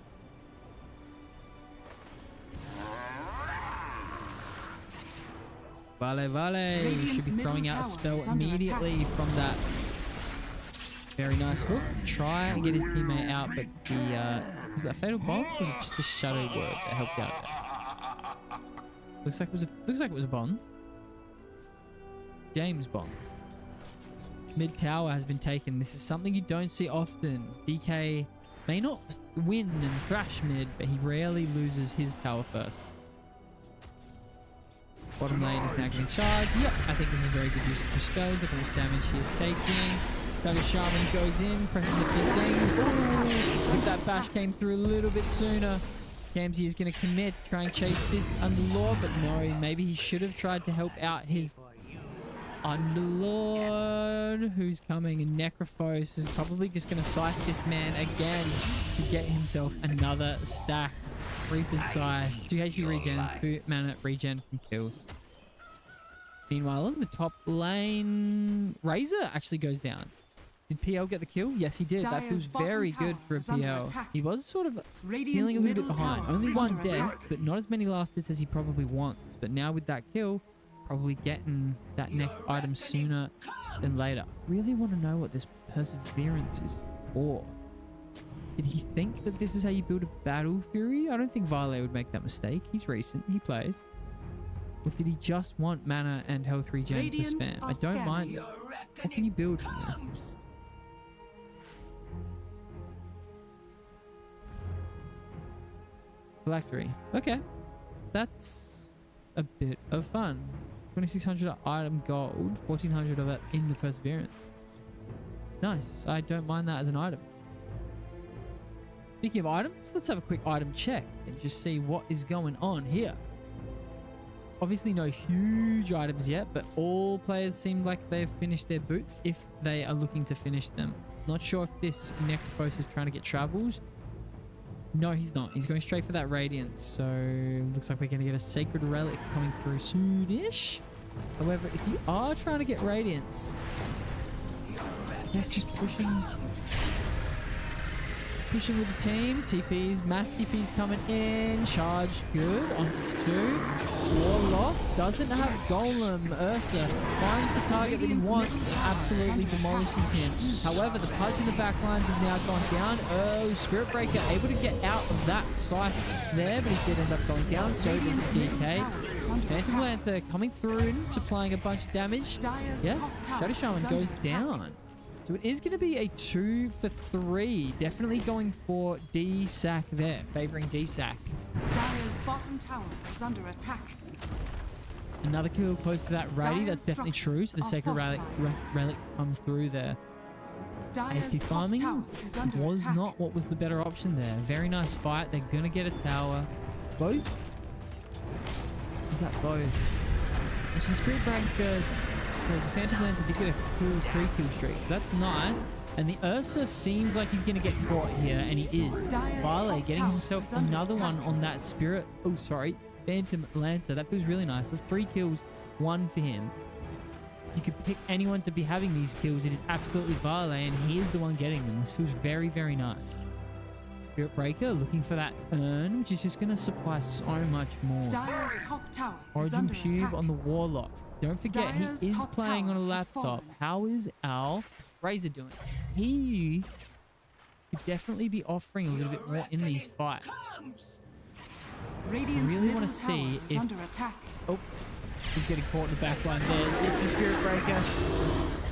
Vale should be throwing out a spell immediately from that. Very nice hook to try and get his teammate out, but the was that Fatal Bond or was it just the Shadow Word that helped out there? Looks like it was a Bond. James Bond. Mid tower has been taken. This is something you don't see often. DK may not win and thrash mid, but he rarely loses his tower first. Bottom lane is now getting charged. Yep, I think this is very good use of the spells. Look how much damage he is taking. Shadow Shaman goes in, presses a few things. Ooh, if that bash came through a little bit sooner, Kamsey is going to commit, try and chase this Underlord, but no, maybe he should have tried to help out his Underlord, who's coming, and Necrophos is probably just going to scythe this man again to get himself another stack. Reaper's Scythe, 2 HP regen, 2 mana regen from kills. Meanwhile, on the top lane, Razor actually goes down. Did PL get the kill? Yes, he did. That feels very good for a PL. He was sort of feeling a little bit behind. Only 1 death, but not as many last hits as he probably wants. But now with that kill, probably getting that next item sooner than later. Really want to know what this Perseverance is for. Did he think that this is how you build a Battle Fury? I don't think Vale would make that mistake. He's recent. He plays. Or did he just want mana and health regen to spam? I don't mind. What can you build from this? Phylactery. Okay. That's a bit of fun. 2600 item gold. 1400 of it in the Perseverance. Nice. I don't mind that as an item. Speaking of items, let's have a quick item check and just see what is going on here. Obviously no huge items yet, but all players seem like they've finished their boot if they are looking to finish them. Not sure if this Necrophos is trying to get travels. No, he's not. He's going straight for that Radiance. So looks like we're going to get a Sacred Relic coming through soonish. However, if you are trying to get Radiance, that's just pushing with the team. TPs, mass TPs coming in. Charge good onto 2. Warlock doesn't have Golem. Ursa finds the target that he wants and absolutely demolishes him. However, the Pudge in the back lines has now gone down. Oh, Spirit Breaker able to get out of that scythe there, but he did end up going down. So does the DK. Phantom Lancer coming through, supplying a bunch of damage. Yeah, Shadow Shaman goes down. So it is going to be a 2 for 3. Definitely going for Dsack there, favoring Dsack. Dire's bottom tower is under attack. Another kill close to that Rady. That's definitely true. So the structures Sacred are Relic comes through there. Dire's AP top farming tower is under was attack. not what was the better option there. Very nice fight. They're going to get a tower. Both? Is that both? So the Spirit Breaker... the Phantom Lancer did get a cool 3-kill streak, so that's nice. And the Ursa seems like he's going to get caught here, and he is. Vale getting himself another one on that Spirit... oh, sorry. Phantom Lancer. That feels really nice. That's 3 kills, 1 for him. You could pick anyone to be having these kills. It is absolutely Vale, and he is the one getting them. This feels very, very nice. Spirit Breaker, looking for that urn, which is just going to supply so much more. Dire's top tower is Origin under Pube attack. on the Warlock. Don't forget, Dire's he is top playing on a tower has laptop. fallen. How is our Razor doing? He could definitely be offering a little bit more in these fights. Comes. Radiant's really wanna middle see tower is if- under attack. Oh, he's getting caught in the back line there. It's a Spirit Breaker.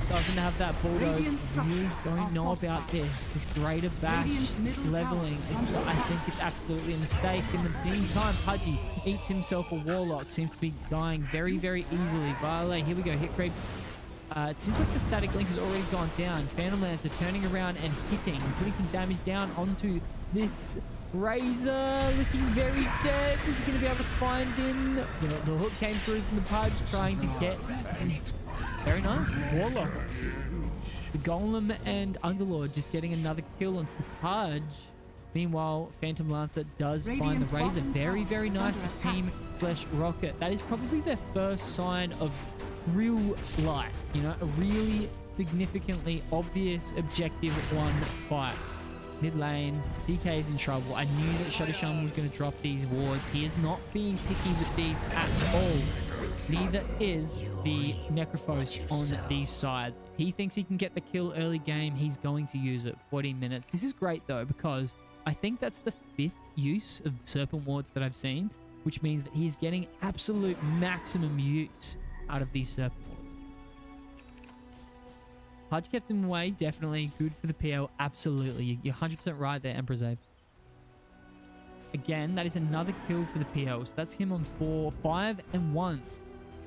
Doesn't have that bulldoze. Radiant You structures don't are know about fortified. this greater bash Radiant's middle tower leveling. is under I attack. think it's absolutely a mistake. In the meantime, Pudgy eats himself a Warlock. Seems to be dying very, very easily. Violet, here we go. Hit creep. It seems like the static link has already gone down. Phantom Lancer turning around and hitting, putting some damage down onto this Razor. Looking very dead. Is he going to be able to find him? The hook came through from the Pudge, trying to get him. Very nice. Warlock. The Golem and Underlord just getting another kill onto the Pudge. Meanwhile, Phantom Lancer does find Radiant's the Razor. bottom Very, tower very is nice under for attack. Team Flesh Rocket. That is probably their first sign of real life. You know, a really significantly obvious objective one fight. Mid lane, DK is in trouble. I knew that Shadow Shaman was going to drop these wards. He is not being picky with these at all. Neither is the Necrophos on these sides. If he thinks he can get the kill early game, he's going to use it. 14 minutes. This is great though, because I think that's the 5th use of Serpent Wards that I've seen, which means that he's getting absolute maximum use out of these Serpent Wards. Pudge kept him away, definitely good for the PL, absolutely. You're 100% right there, Emperor's Ave. Again, that is another kill for the PL, so that's him on 4, 5, and 1.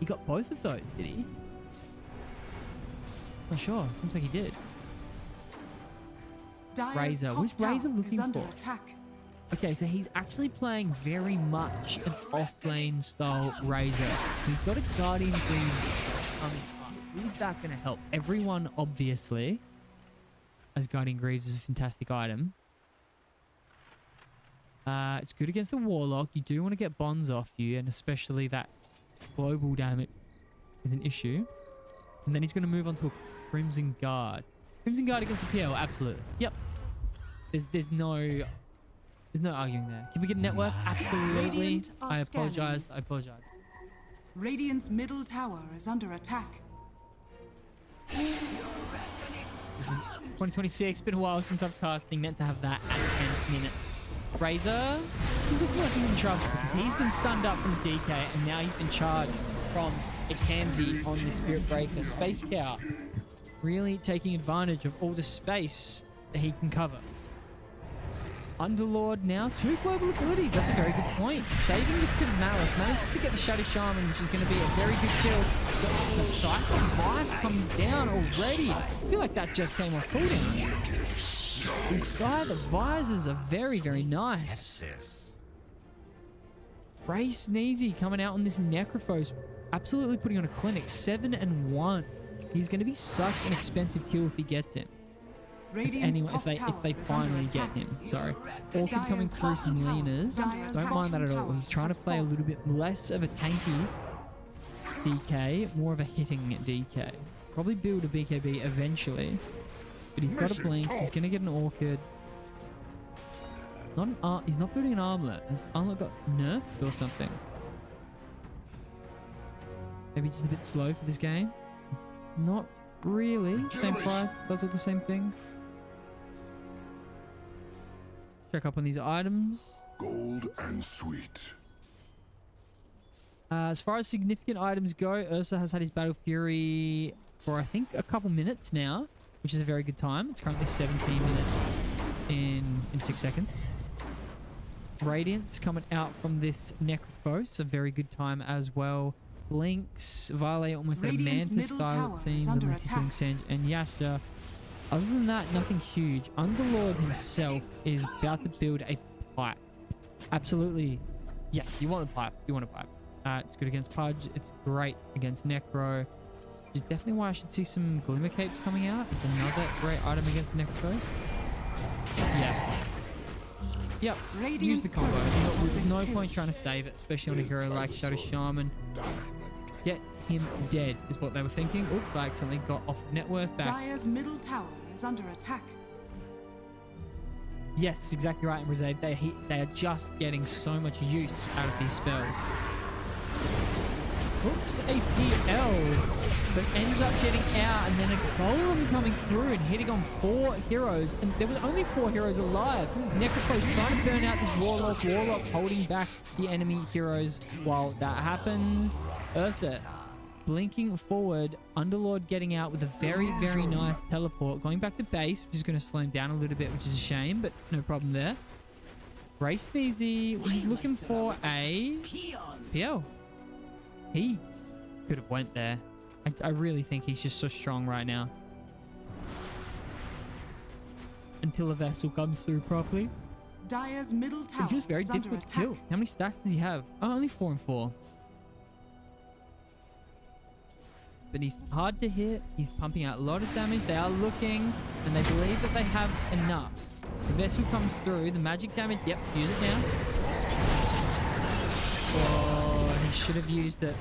He got both of those, did he? Not sure, seems like he did. Dire's Razor. top Who's Razor tower looking is under for? attack. Okay, so he's actually playing very much an off-lane style Razor. He's got a Guardian Greaves coming up. Is that going to help? Everyone, obviously, as Guardian Greaves is a fantastic item. It's good against the Warlock. You do want to get bonds off you, and especially that global damage is an issue. And then he's going to move on to a Crimson Guard. Crimson Guard against the PL, absolutely. Yep. There's no arguing there. Can we get a network? Absolutely. Radiant are I apologize. scanning. I apologize. Radiant's middle tower is under attack. This is 2026. Been a while since I've casting. Meant to have that at 10 minutes. Razor, he's looking like he's in trouble because he's been stunned up from DK and now he's been charged from a Kamzi on the Spirit Breaker. Space Cow really taking advantage of all the space that he can cover. Underlord now, 2 global abilities. That's a very good point. Saving this Pit of Malice, manages to get the Shadow Shaman, which is going to be a very good kill. But the Cyclone Vice comes down already. I feel like that just came off cooldown. These Scythe Visors are very, very nice. Ray Sneezy coming out on this Necrophos, absolutely putting on a clinic. 7 and 1. He's going to be such an expensive kill if he gets him. If they finally get him. Sorry. Orchid coming through from Lena's. Don't mind that at all. He's trying to play a little bit less of a tanky DK, more of a hitting DK. Probably build a BKB eventually. But he's got a blink. He's going to get an Orchid. He's not building an armlet. Has armlet got nerfed or something? Maybe just a bit slow for this game. Not really. Same price. Does all the same things. Check up on these items. Gold and sweet. As far as significant items go, Ursa has had his Battle Fury for I think a couple minutes now, which is a very good time. It's currently 17 minutes in 6 seconds. Radiance coming out from this Necrophos, a very good time as well. Blinks, Violet almost at a Radiant's Manta middle style tower it seems, is under unless he's doing attack. Sanj and Yasha. Other than that, nothing huge. Underlord himself is about to build a pipe. Absolutely. Yeah, you want a pipe. You want a pipe. It's good against Pudge. It's great against Necro. Which is definitely why I should see some Glimmer Capes coming out. It's another great item against Necrophos. Yeah. Yep. Use the combo. There's no point trying to save it, especially on a hero like Shadow Shaman. Get him dead is what they were thinking. Oops, I accidentally got off of net worth back. Dire's middle tower is under attack. Yes, exactly right, Reserve. They are just getting so much use out of these spells. Hooks a PL, but ends up getting out, and then a golem coming through and hitting on 4 heroes, and there was only 4 heroes alive. Necrophos trying to burn out this Warlock holding back the enemy heroes while that happens. Ursa blinking forward, Underlord getting out with a very, very nice teleport, going back to base, which is going to slow him down a little bit, which is a shame, but no problem there. Ray Sneezy, he's looking for a PL. He could have went there. I really think he's just so strong right now. Until a vessel comes through properly. Dire's middle tower He's just very is under difficult to attack. kill. How many stacks does he have? Oh, only 4 and 4. But he's hard to hit. He's pumping out a lot of damage. They are looking, and they believe that they have enough. The vessel comes through. The magic damage. Yep, use it now. Oh, he should have used it.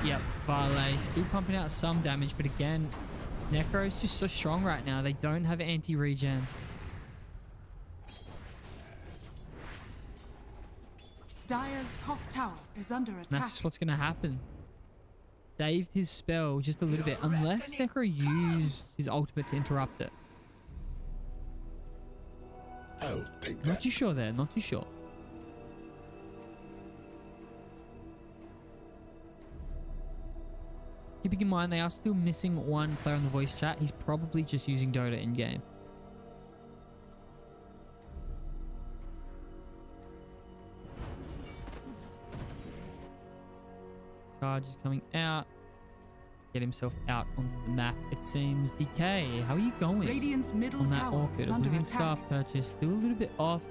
Yep, Varley still pumping out some damage, but again, Necro is just so strong right now. They don't have anti-regen. Dire's top tower is under And attack. that's just what's going to happen. Saved his spell just a little bit, unless Necro used his ultimate to interrupt it. I'll take Not that. too sure there, not too sure. Keeping in mind, they are still missing 1 player on the voice chat. He's probably just using Dota in-game. Charge is coming out. Get himself out onto the map, it seems. DK, how are you going Radiant's middle on that tower Orchid? is under Oblivion attack. Scarf purchase, still a little bit off.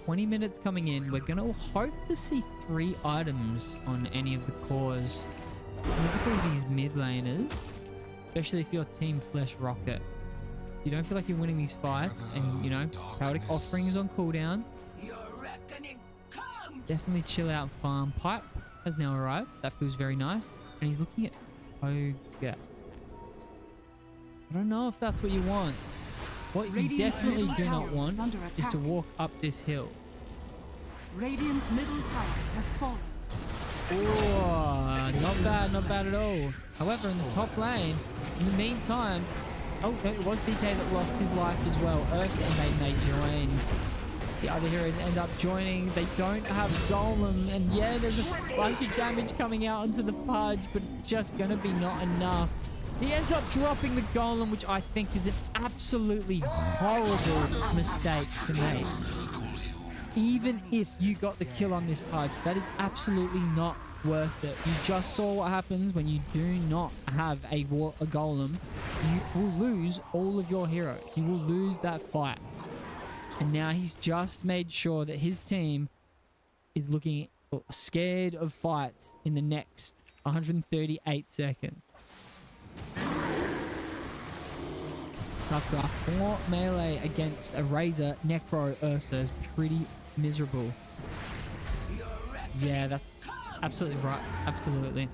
20 minutes coming in. We're going to hope to see 3 items on any of the cores. Typically these mid laners, especially if you're Team Flesh Rocket. You don't feel like you're winning these fights, and you know, Chaotic Offering is on cooldown. Your reckoning comes. Definitely chill out farm. Pipe has now arrived. That feels very nice. And he's looking at Ogre. I don't know if that's what you want. What you Radiant's definitely middle do not tower want is under is to attack. walk up this hill. Radiant's middle tower has fallen. Oh, not bad at all. However, in the top lane, in the meantime, oh, no, it was DK that lost his life as well. Ursa and they joined. The other heroes end up joining. They don't have Golem, and yeah, there's a bunch of damage coming out onto the Pudge, but it's just going to be not enough. He ends up dropping the Golem, which I think is an absolutely horrible mistake to make. Even if you got the kill on this Pudge, that is absolutely not worth it. You just saw what happens when you do not have a Golem. You will lose all of your heroes. You will lose that fight. And now he's just made sure that his team is looking scared of fights in the next 138 seconds. Tough draft 4 melee against a Razor. Necro Ursa is pretty miserable. Yeah, that's absolutely right. Absolutely.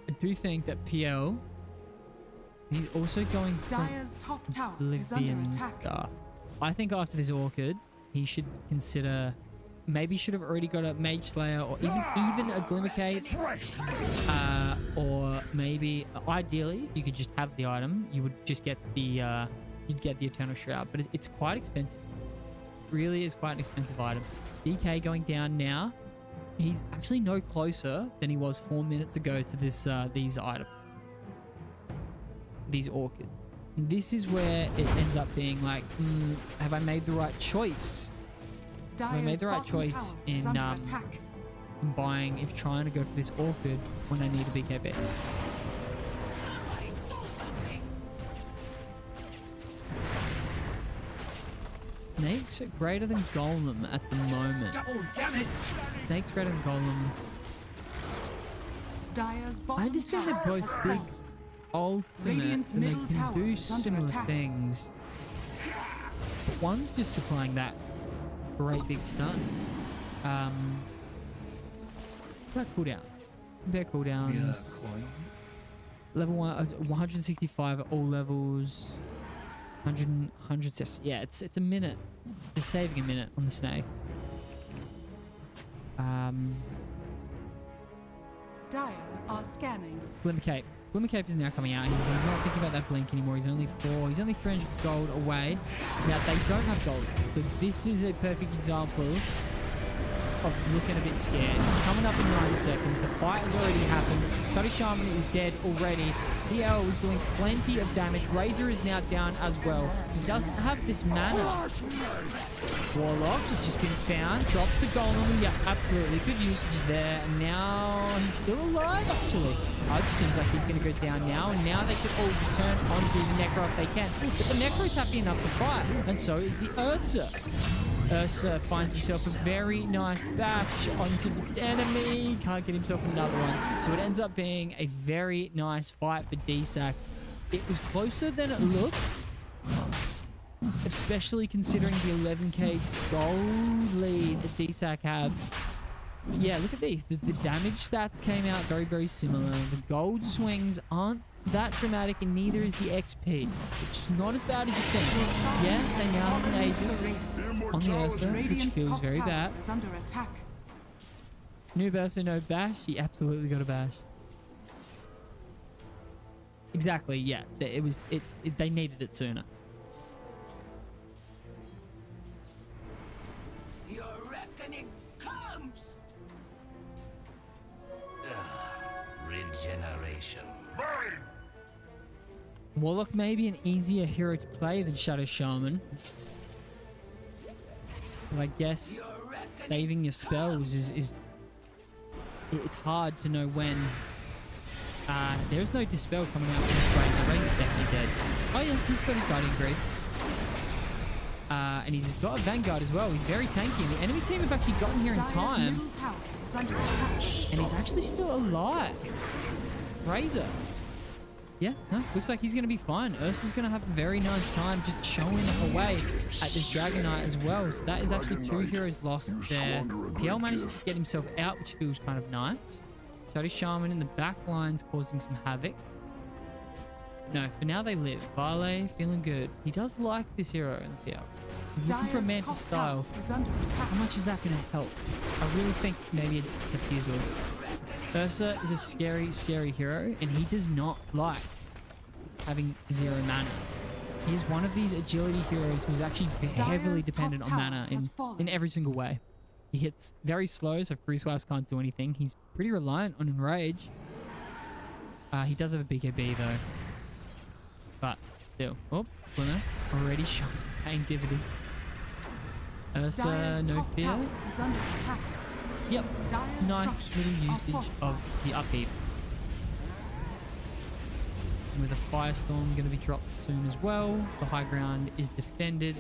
I do think that PL, he's also going for Dire's top tower is under Oblivion attack. stuff. I think after this Orchid, he should consider, maybe should have already got a Mage Slayer or even a Glimmercade. Or maybe, ideally, if you could just have the item, you would just get the, you'd get the Eternal Shroud. But it's quite expensive. It really is quite an expensive item. DK going down now. He's actually no closer than he was 4 minutes ago to this these items. These Orchid. And this is where it ends up being like, have I made the right choice? Have I made the right choice in buying, if trying to go for this Orchid when I need a BKB? Somebody do something. Snake's greater than Golem at the moment. Double damage! Snake's greater than Golem. Dire's I bottom understand they're tower both has big. fallen. ultimates, and they middle can tower do is under similar attack. things. But one's just supplying that great big stun. What about cooldowns? Compare cooldowns. Level 1, 165 at all levels. 100, yeah, it's a minute. Just saving a minute on the snakes. Dire are scanning. Glimmer Cape. Glimmer Cape is now coming out. He's not thinking about that blink anymore. He's only 300 gold away. Now, they don't have gold. But this is a perfect example of looking a bit scared. It's coming up in 9 seconds. The fight has already happened. Shotty Shaman is dead already. PL was doing plenty of damage. Razor is now down as well. He doesn't have this mana. Warlock has just been found. Drops the golem. Yeah, absolutely. Good usage there. And now he's still alive, actually. It seems like he's going to go down now. And now they should all return onto the Necro if they can. But the Necro is happy enough to fight. And so is the Ursa. Ursa finds himself a very nice bash onto the enemy. Can't get himself another one. So it ends up being a very nice fight for Dsack. It was closer than it looked, especially considering the 11k gold lead that Dsack had. But yeah, look at these. The damage stats came out very, very similar. The gold swings aren't that dramatic, and neither is the XP, which is not as bad as you think. Yeah, they now have an Aegis on the Ursa, which feels very bad. Under attack. New Ursa, no bash. He absolutely got a bash. Exactly, yeah. They needed it sooner. Your reckoning comes. Regeneration. Warlock may be an easier hero to play than Shadow Shaman. But I guess saving your spells is it's hard to know when. There's no Dispel coming out from this Razor. Razor's definitely dead. Oh yeah, he's got his Guardian Grief. And he's got a Vanguard as well. He's very tanky. And the enemy team have actually gotten here in time. And he's actually still alive. Razor. Yeah, no, looks like he's going to be fine. Ursa's going to have a very nice time just showing away at this Dragon Knight as well. So that is actually 2 heroes lost there. PL managed to get himself out, which feels kind of nice. Shotty Shaman in the back lines causing some havoc. No, for now they live. Vale feeling good. He does like this hero in the PL. He's looking for a Mantis style. How much is that going to help? I really think maybe a Diffusal. Ursa is a scary, scary hero, and he does not like having 0 mana. He is one of these agility heroes who's actually heavily dependent on mana in every single way. He hits very slow, so free swipes can't do anything. He's pretty reliant on Enrage. He does have a BKB though. But still. Oh, Glimmer already shot, paying dividend. Ursa, no fear. Yep, nice little usage of the upheave. With a Firestorm going to be dropped soon as well. The high ground is defended.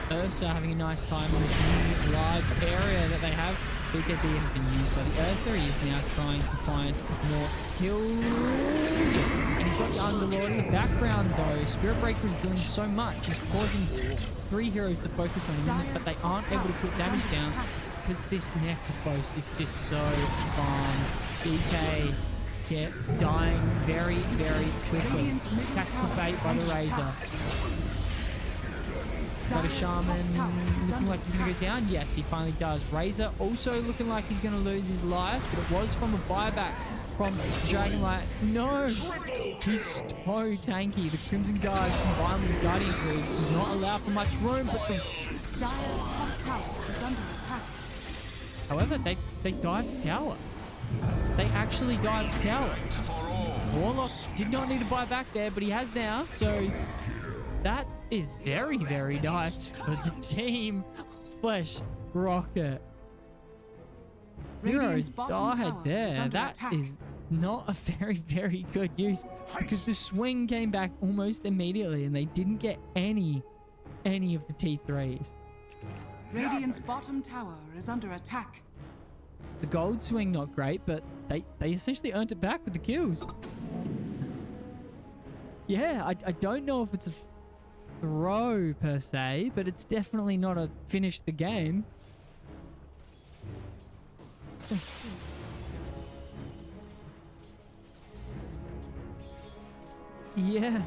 Ursa having a nice time on this new large area that they have. BKB has been used by the Ursa. He is now trying to find more kills. And he's got the Underlord in the background though. Spirit Breaker is doing so much. He's causing 3 heroes to focus on him, but they aren't able to put damage down because this Necrophos is just so fun. BK dying very, very quickly. Tactical bait by the Razor. Got a Shaman looking like he's going to go down. Yes, he finally does. Razor also looking like he's going to lose his life, but it was from a buyback from Dragonlight. No! He's so tanky. The Crimson Guard combined with the Guardian Greaves does not allow for much room, but the... However, they dived the tower. They actually dived the tower. Warlock did not need to buy back there, but he has now, so that is very, very nice for the team. Flesh Rocket. Heroes died there. That is not a very, very good use because the swing came back almost immediately and they didn't get any of the T3s. Radiant's bottom tower is under attack. The gold swing not great, but they essentially earned it back with the kills. Yeah, I don't know if it's a throw per se, but it's definitely not a finish the game. Yeah.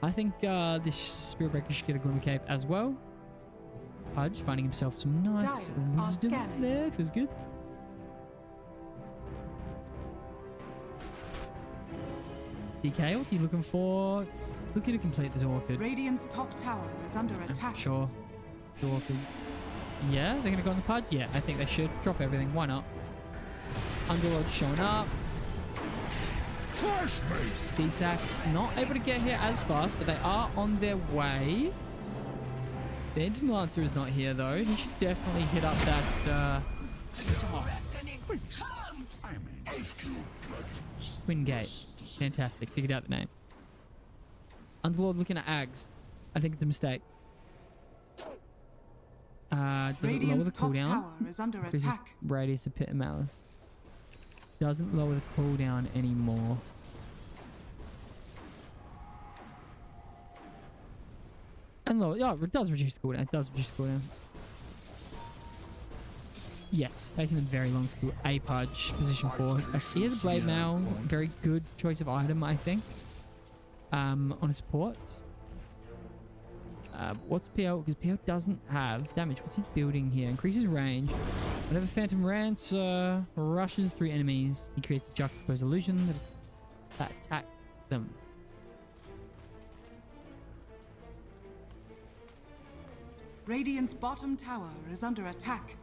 I think this Spirit Breaker should get a Glimmer Cape as well. Pudge finding himself some nice Dire are wisdom scanning. there. Feels good. DK, what's he looking for? Looking to complete this orchid. Radiant's top tower is under attack. Sure. The orchids. Yeah, they're going to go on the Pudge? Yeah, I think they should. Drop everything. Why not? Underlord showing up. Dsack not able to get here as fast, but they are on their way. Phantom Lancer is not here though. He should definitely hit up that Twin Gate. Fantastic. Figured out the name. Underlord looking at Ags. I think it's a mistake. Does it lower Radiant's the top cooldown? tower is under Increases attack. radius of Pit and Malice. Doesn't lower the cooldown anymore. And lower, yeah, it does reduce the cooldown. It does reduce the cooldown. Yes, taking them very long to do a Pudge. Position 4. He has a Blade Mail. Very good choice of item, I think. On a support. What's PL? Because PL doesn't have damage. What's he building here? Increases range. Whenever Phantom Rancer rushes through enemies, he creates a juxtaposed illusion that attack them. Radiant's bottom tower is under attack.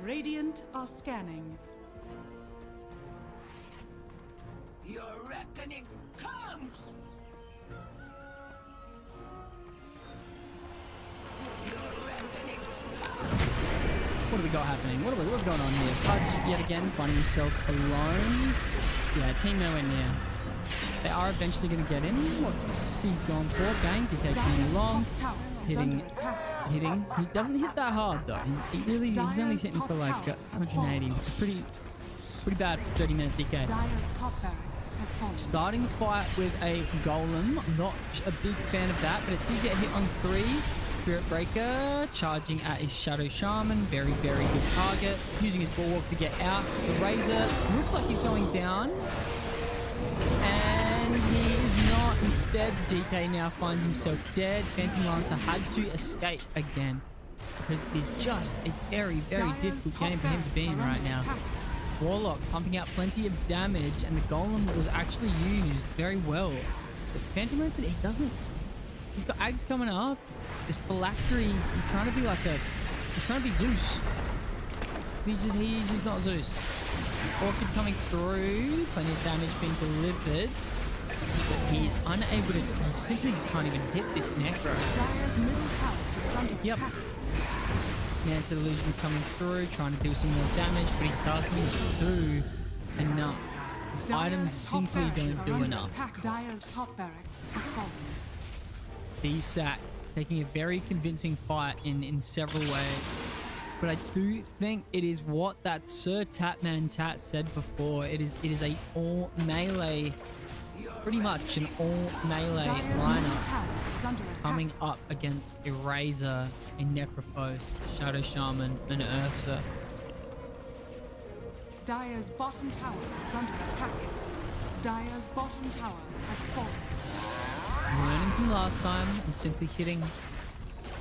Radiant are scanning. Your reckoning comes! Your reckoning comes! What do we got happening? What's going on here? Pudge yet again finding himself alone. Yeah, team nowhere near. They are eventually going to get in. What's he going for? Bang, DK coming along. Hitting. He doesn't hit that hard though. He's only hitting for like 180, which is pretty bad for 30-minute DK. Dire's top barracks has fallen. Starting the fight with a Golem. I'm not a big fan of that, but it did get hit on 3. Spirit Breaker charging at his Shadow Shaman. Very, very good target. Using his Bulwark to get out. The Razor looks like he's going down. And he is not. Instead, DK now finds himself dead. Phantom Lancer had to escape again. Because it is just a very, very difficult game for him to be in right now. Warlock pumping out plenty of damage, and the Golem was actually used very well. But Phantom Lancer, he doesn't. He's got Ags coming up. This Phylactery, he's trying to be like a. He's trying to be Zeus. He's just not Zeus. Orchid coming through, plenty of damage being delivered. But he's unable to. He simply just can't even hit this Necro. Dire's middle tower is under Yep. attack. Mantle Illusion's coming through, trying to do some more damage, but he doesn't do enough. His items simply don't do enough. Attack. Dire's top barracks has fallen. Dsack taking a very convincing fight in several ways. But I do think it is what that Sir Tatman Tat said before. It is a all melee, pretty much an all melee Dire's middle lineup tower is under attack. coming up against a Razor, a Necrophos, Shadow Shaman, and Ursa. Dire's bottom tower is under attack. Dire's bottom tower has fallen. Learning from last time and simply hitting.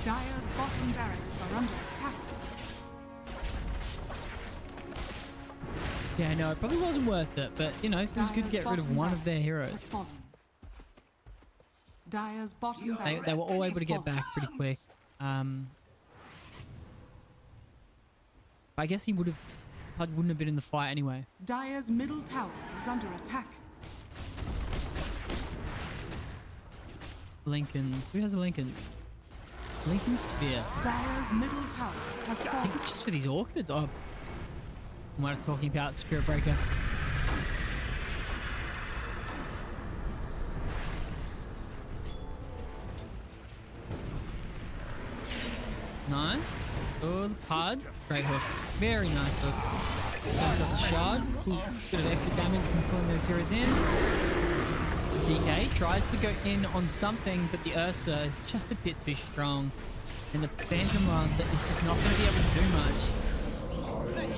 Dire's bottom barracks are under attack. Yeah, no, it probably wasn't worth it, but you know, it was good to get rid of one of their heroes. Dire's bottom They barracks were all able to get has fallen. back pretty quick. I guess he would have. Pudge wouldn't have been in the fight anyway. Dire's middle tower is under attack. Lincoln's. Who has a Lincoln? Leaking Sphere. Dire's middle tower has I fallen. think it's just for these orchids. Oh, I'm not talking about Spirit Breaker. Nice. Oh, the pod. Great hook. Very nice hook. Comes off the shard. Ooh, bit of extra damage from pulling those heroes in. DK tries to go in on something, but the Ursa is just a bit too strong. And the Phantom Lancer is just not going to be able to do much.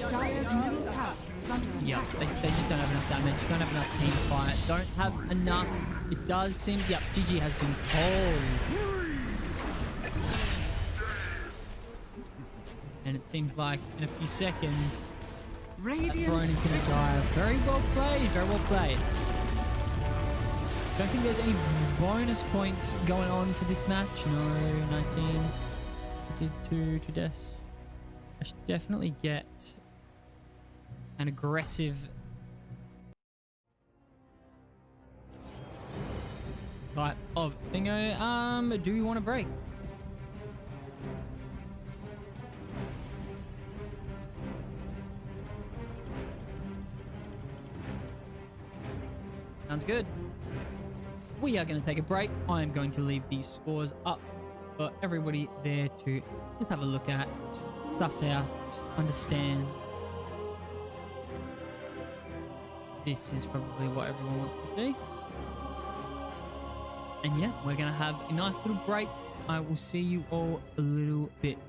Dire's middle tower is under attack. Yep, they just don't have enough damage, don't have enough team fight, don't have enough. It does seem, yep, GG has been cold. And it seems like in a few seconds, that Radiant throne is going to die. Very well played, very well played. Don't think there's any bonus points going on for this match. No, 19. I did 2 to death. I should definitely get an aggressive type of thingo. Do we want to break? Sounds good. We are going to take a break. I am going to leave these scores up for everybody there to just have a look at, suss out, understand. This is probably what everyone wants to see. And yeah, we're going to have a nice little break. I will see you all a little bit.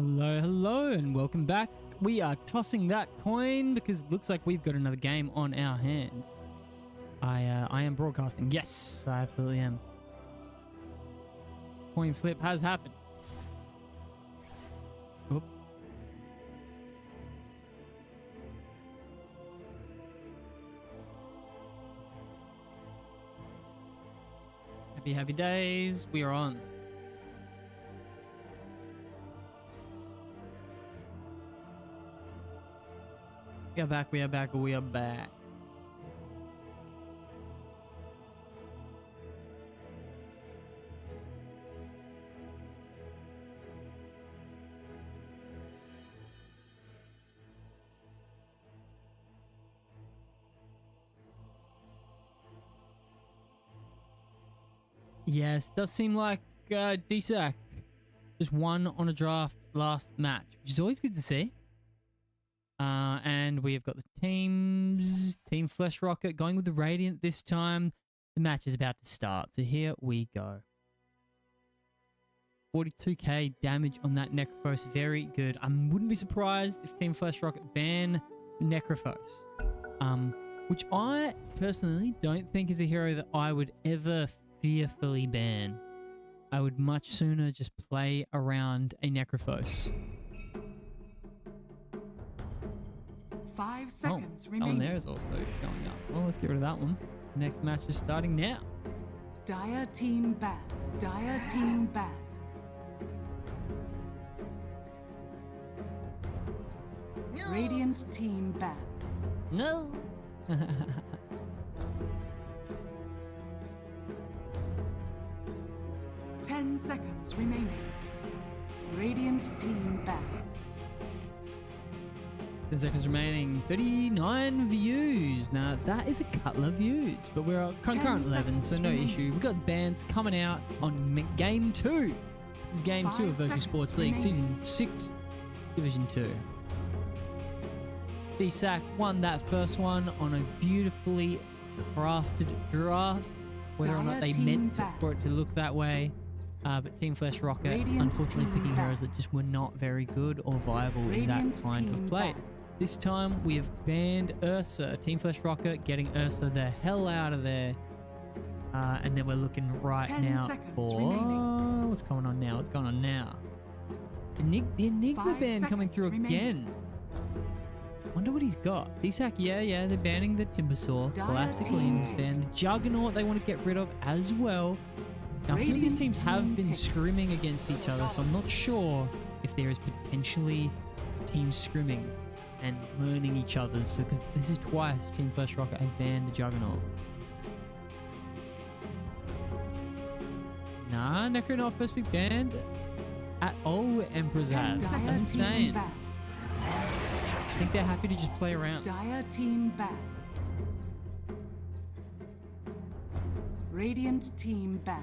Hello, hello, and welcome back. We are tossing that coin because it looks like we've got another game on our hands. I am broadcasting. Yes, I absolutely am. Coin flip has happened. Oop. Happy, happy days. We are on. We are back, we are back, we are back. Yes, does seem like Dsack just won on a draft last match, which is always good to see. And we have got the teams. Team Flesh Rocket going with the Radiant this time. The match is about to start, so here we go. 42k damage on that Necrophos, very good. I wouldn't be surprised if Team Flesh Rocket ban Necrophos, which I personally don't think is a hero that I would ever fearfully ban. I would much sooner just play around a Necrophos. 5 seconds That remaining. one there is also showing up. Well, let's get rid of that one. The next match is starting now. Dire team ban. Dire team ban. Radiant team ban. No. 10 seconds remaining. Radiant team ban. 10 seconds remaining. 39 views. Now, that is a couple of views, but we're at concurrent 11, so no issue. We've got bans coming out on Game 2. This is Game 2 of Virtual Sports League, Season 6, Division 2. Dsack won that first one on a beautifully crafted draft. Whether or not they meant for it to look that way. But Team Flesh Rocket, unfortunately picking heroes that just were not very good or viable in that kind of play. This time we have banned Ursa. Team Flesh Rocket getting Ursa the hell out of there. And then we're looking right now for... What's going on now? What's going on now? The Enigma ban coming through again. Wonder what he's got. Dsack, yeah, they're banning the Timbersaw. Classically in this ban. The Juggernaut they want to get rid of as well. Now, a few of these teams have been scrimming against each other, so I'm not sure if there is potentially teams scrimming and learning each other's. So, because this is twice Team Flesh Rocket have banned the Juggernaut. Nah, Necro not first pick banned at all. Emperor's have. As I'm saying, I think they're happy to just play around. Dire team ban. Radiant team ban.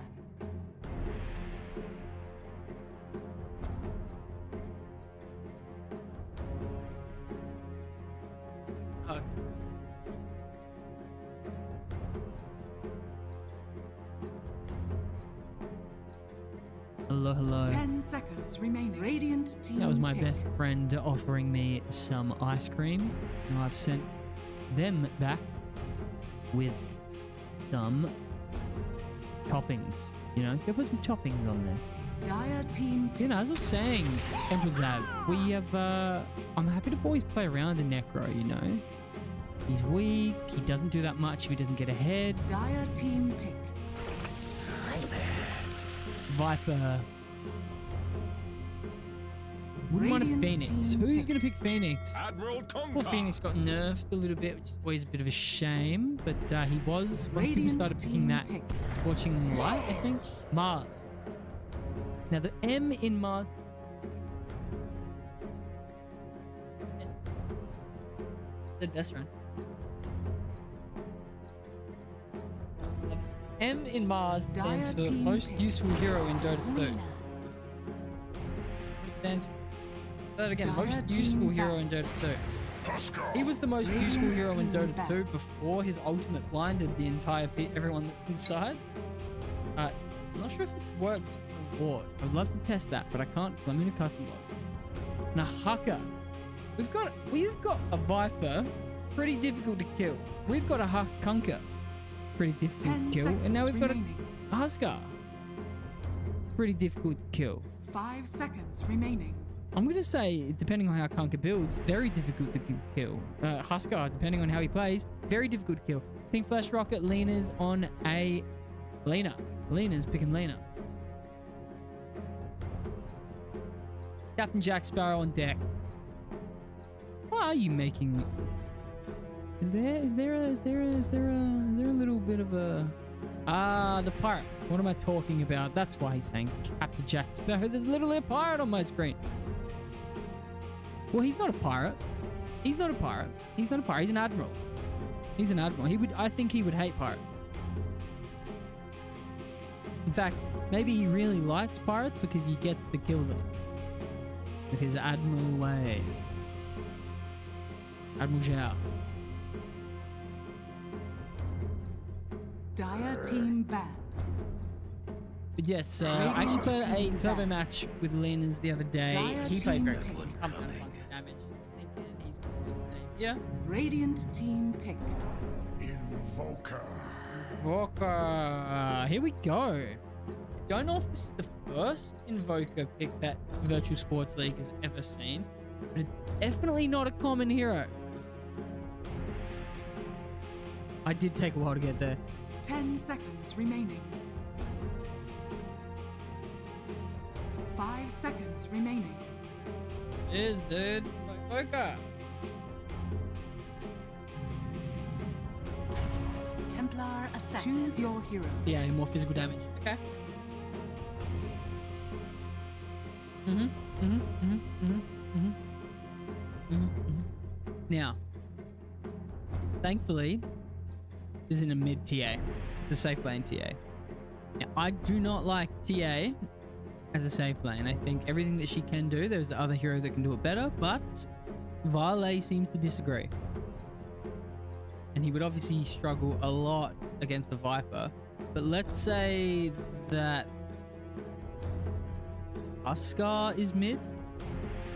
Hello, hello. 10 seconds remaining. Radiant team. That was my pick. best friend offering me some ice cream. Now I've sent them back with some toppings. You know, go put some toppings on there. Dire team pick. You know, as I was saying, Emperor's Ab, we have, I'm happy to always play around the Necro, you know. He's weak, he doesn't do that much if he doesn't get ahead. Dire team pick. Viper. Wouldn't mind a Radiant Phoenix. team Who's pick. going to pick Phoenix? Admiral Conga. Poor Phoenix got nerfed a little bit, which is always a bit of a shame. But he was, when people Radiant started picking team that, pick. Scorching Light, I think? Mars. Now the M in Mars... Said best friend. M in Mars stands Dire for team most pick. useful hero in Dota 2. Winner. It stands for... That again, Dire most team useful hero back. in Dota 2. He was the most useful Radiant hero in team Dota back. 2 before his ultimate blinded the entire everyone that's inside. I'm not sure if it works on War. I'd love to test that, but I can't because I'm in a custom log. and a Hucker. We've got a Viper, pretty difficult to kill. We've got a Kunker, pretty difficult 10 to kill. And now we've remaining. got a Huskar, pretty difficult to kill. 5 seconds remaining. I'm going to say, depending on how Kunker builds, very difficult to kill. Huskar, depending on how he plays, very difficult to kill. Team Flash Rocket, Lena's on a... Lena's picking Lena. Captain Jack Sparrow on deck. What are you making? Is there a little bit of a... the pirate. What am I talking about? That's why he's saying Captain Jack Sparrow. There's literally a pirate on my screen. Well, he's not a pirate. He's not a pirate. He's not a pirate. He's an admiral. He's an admiral. I think he would hate pirates. In fact, maybe he really likes pirates because he gets to kill them with his admiral way. Admiral Zhao. Dire team ban. But yes, I actually played a turbo match with Lena's the other day. He played very good. Damage. Yeah. Radiant team pick. Invoker. Invoker. Here we go. Don't know if this is the first Invoker pick that Virtual Sports League has ever seen, but it's definitely not a common hero. I did take a while to get there. 10 seconds remaining. 5 seconds remaining. Is dude Invoker. Templar assassin. Choose your hero. Yeah, more physical damage. Okay. Now, thankfully, this isn't a mid TA. It's a safe lane TA. Now, I do not like TA as a safe lane. I think everything that she can do, there's the other hero that can do it better, but Varley seems to disagree. And he would obviously struggle a lot against the Viper. But let's say that Huskar is mid.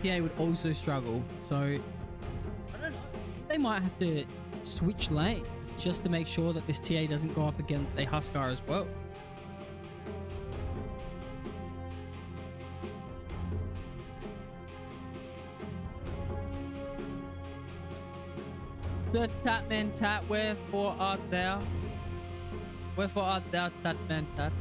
Yeah, he would also struggle. So, I don't know. They might have to switch lanes just to make sure that this TA doesn't go up against a Huskar as well. The Tatman Tat, wherefore art thou? Wherefore art thou, Tatman Tat?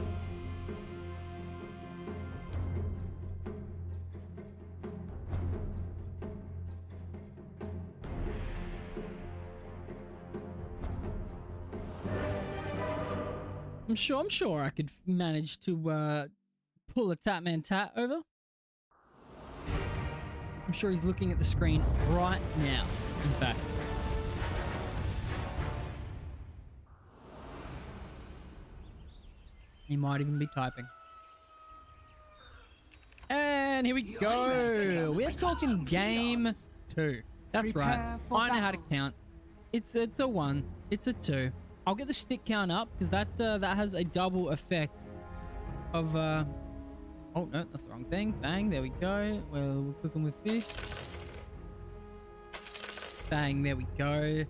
I'm sure I could manage to pull a Tatman Tat over. I'm sure he's looking at the screen right now, in fact. He might even be typing. And here we go. We're talking game 2. That's Prepare right. for I know how to battle. count. It's a 1. It's a 2. I'll get the stick count up because that has a double effect of oh no, that's the wrong thing. Bang, there we go. Well, we're cooking with fish. Bang, there we go.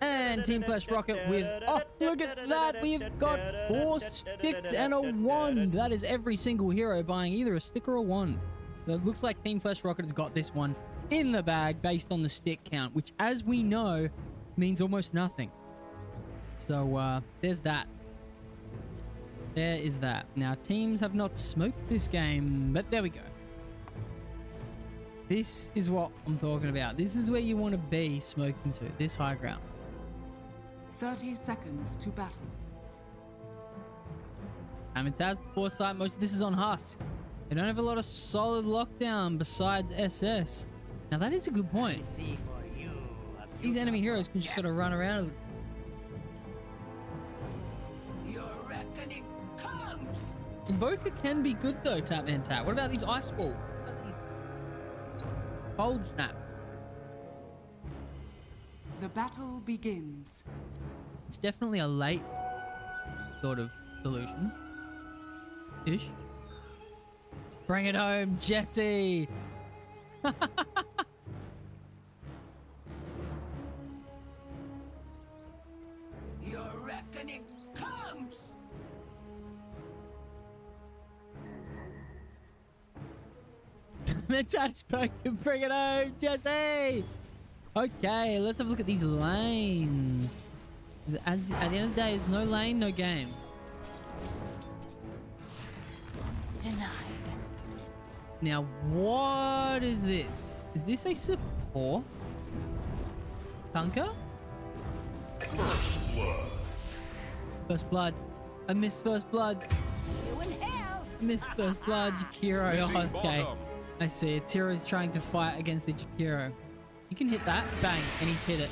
And Team Flash Rocket with, oh, look at that. We've got 4 sticks and a wand. That is every single hero buying either a stick or a wand. So it looks like Team Flash Rocket has got this one in the bag based on the stick count, which, as we know, means almost nothing. So there's that. There is that. Now, teams have not smoked this game, but there we go. This is what I'm talking about. This is where you want to be smoking to, this high ground. 30 seconds to battle. Amitab's foresight, most of this is on Husk. They don't have a lot of solid lockdown besides SS. Now that is a good point. These enemy heroes can just sort of run around. Your reckoning comes. Invoker can be good though, Tatman Tat. What about these ice walls? What about these cold snaps? The battle begins. It's definitely a late sort of solution. Ish. Bring it home, Jesse. Your reckoning comes. Let's unspoken. Bring it home, Jesse. Okay, let's have a look at these lanes. As at the end of the day, there's no lane, no game. Denied. Now, what is this? Is this a support? Bunker? First blood. I missed first blood. I missed first blood. Jakiro. Oh, okay. I see it. Tiro's trying to fight against the Jakiro. You can hit that. Bang. And he's hit it.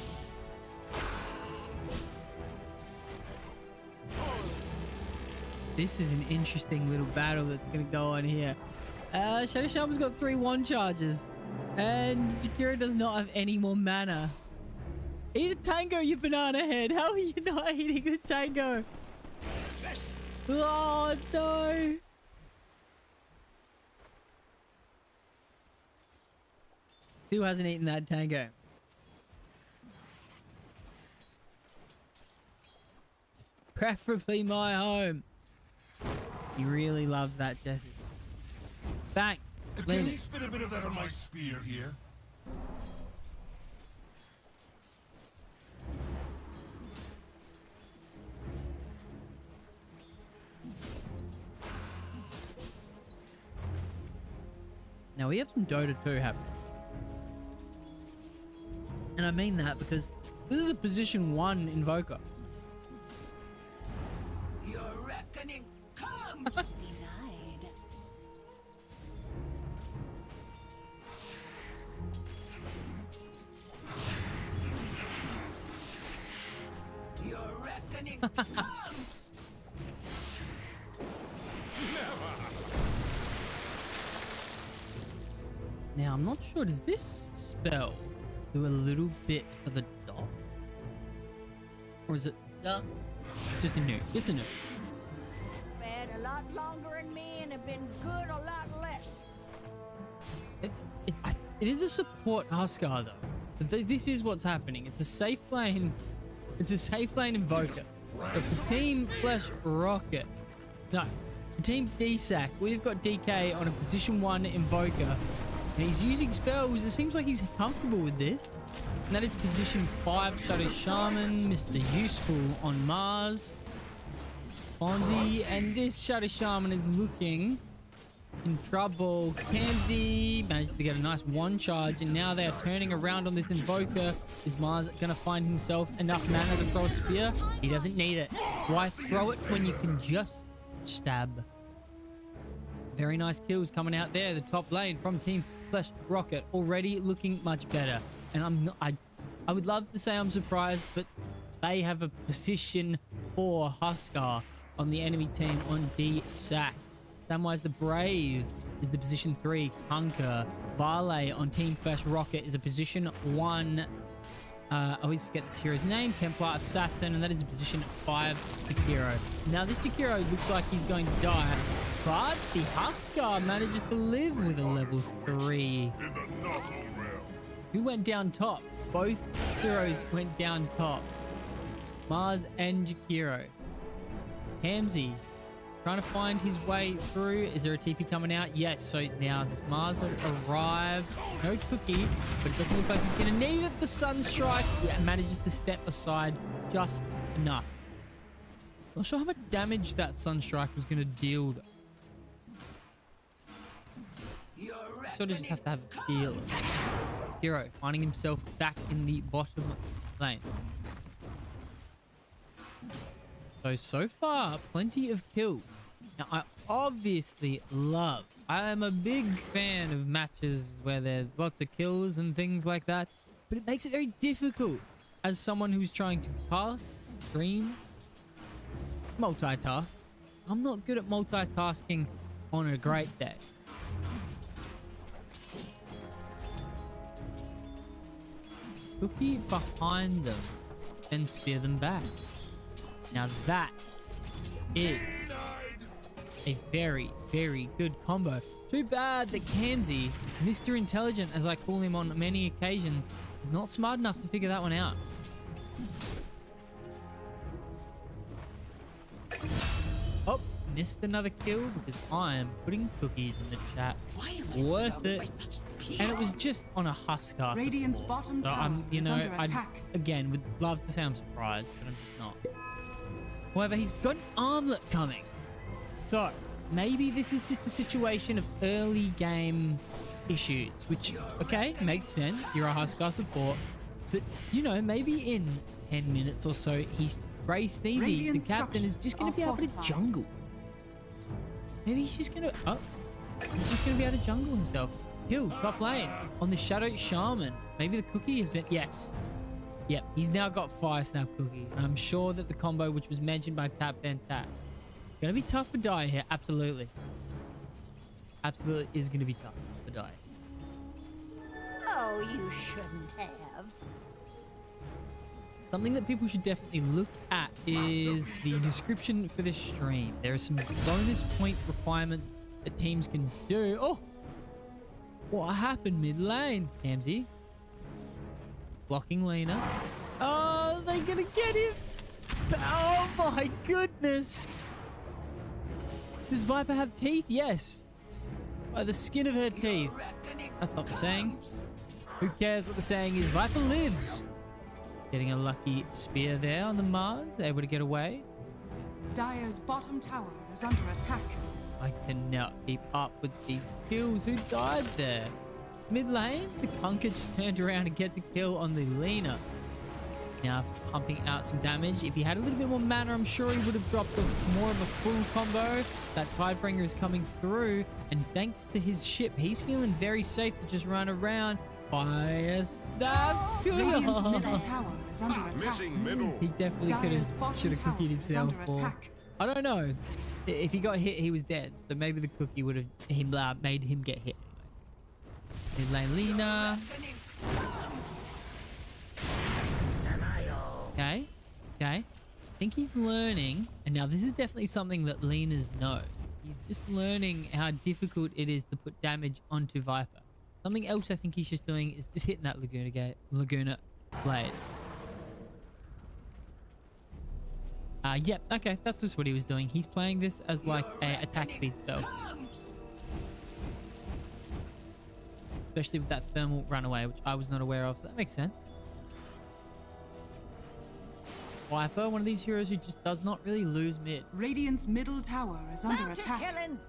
This is an interesting little battle that's going to go on here. Shadow Shaman's got 3 1 charges. And Jakiro does not have any more mana. Eat a tango, you banana head. How are you not eating a tango? Oh, no. Still hasn't eaten that tango. Preferably my home. He really loves that, Jesse. Bang. Can you spit a bit of that on my spear here? Now we have some Dota 2 happening. And I mean that because this is a position 1 invoker. Your reckoning comes. Denied. Your reckoning comes. Now I'm not sure, does this spell do a little bit of a dot? Or is it it's just a noob. It's a noob. Been a lot longer than me and have been good a lot less. It is a support Huskar though. This is what's happening. It's a safe lane. It's a safe lane invoker. But for Team Flesh Rocket, no, for Team Dsack, we've got DK on a position 1 invoker. And he's using spells. It seems like he's comfortable with this. And that is position 5 Shadow Shaman, Mr. Useful on Mars. Fonzie, and this Shadow Shaman is looking in trouble. Kamzi managed to get a nice 1 charge, and now they are turning around on this invoker. Is Mars going to find himself enough mana to throw a spear? He doesn't need it. Why throw it when you can just stab? Very nice kills coming out there. The top lane from Team Flesh Rocket already looking much better. And I would love to say I'm surprised, but they have a position 4 Huskar on the enemy team on Dsack. Samwise the Brave is the position 3 Hunker. Barley on Team Flesh Rocket is a position 1. I always forget this hero's name. Templar Assassin, and that is a position 5 Jakiro. Now this Jakiro looks like he's going to die, but the Huskar manages to live with a level 3. Who went down top? Both heroes went down top. Mars and Jakiro. Hamzy trying to find his way through. Is there a TP coming out? Yes. So now this Mars has arrived. No cookie, but it doesn't look like he's going to need it. The Sunstrike manages to step aside just enough. Not sure how much damage that Sunstrike was going to deal though. So just have to have a feel. Hero finding himself back in the bottom lane. So far, plenty of kills. Now, I obviously I am a big fan of matches where there's lots of kills and things like that, but it makes it very difficult as someone who's trying to cast, stream, multitask. I'm not good at multitasking on a great day. Cookie behind them and spear them back. Now that is a very, very good combo. Too bad that Kamsey, Mr. Intelligent, as I call him on many occasions, is not smart enough to figure that one out. Oh, missed another kill because I am putting cookies in the chat. Why am I Worth surrounded by it. such And it was peons? just on a Huskar Radiant's support. bottom So tower I'm, you is know, under I attack. again would love to say I'm surprised, but I'm just not. However, he's got an armlet coming. So maybe this is just a situation of early game issues, which, okay, makes sense. You're a Huskar support. But, you know, maybe in 10 minutes or so, he's Ray Sneezy, Radiant the captain, is just going to be able to fortified. jungle. Maybe he's just going to... Oh. He's just going to be able to jungle himself. Kill, top lane, on the Shadow Shaman. Maybe the cookie has been... Yes. Yep, he's now got Fire Snap Cookie. And I'm sure that the combo, which was mentioned by Tap and Tap, going to be tough for Dye here. Absolutely. Absolutely is going to be tough for Dye. Oh, you shouldn't have. Something that people should definitely look at is the description for this stream. There are some bonus point requirements that teams can do. Oh! What happened mid lane, Kamsey? Blocking Lena. Oh, they're gonna get him! Oh my goodness! Does Viper have teeth? Yes. By the skin of her teeth. That's not the saying. Who cares what the saying is? Viper lives. Getting a lucky spear there on the Mars. Able to get away. Dire's bottom tower is under attack. I cannot keep up with these kills. Who died there? Mid lane, the Kunker just turned around and gets a kill on the Lena. Now pumping out some damage. If he had a little bit more mana, I'm sure he would have dropped more of a full combo. That Tidebringer is coming through, and thanks to his ship, he's feeling very safe to just run around. Fire Snap! Radiant's middle tower is under attack. Missing middle. He definitely Dire's bottom should have tower cookied is himself. under For, attack. I don't know. If he got hit, he was dead. So maybe the cookie would have made him get hit. Mid lane Lena. Okay. Okay. I think he's learning. And now this is definitely something that Lena's know. He's just learning how difficult it is to put damage onto Viper. Something else I think he's just doing is just hitting that Laguna blade. Yep, okay, that's just what he was doing. He's playing this as like a attack speed spell. Especially with that thermal runaway, which I was not aware of, so that makes sense. Viper, one of these heroes who just does not really lose mid. Radiant's middle tower is under Back to attack. killing.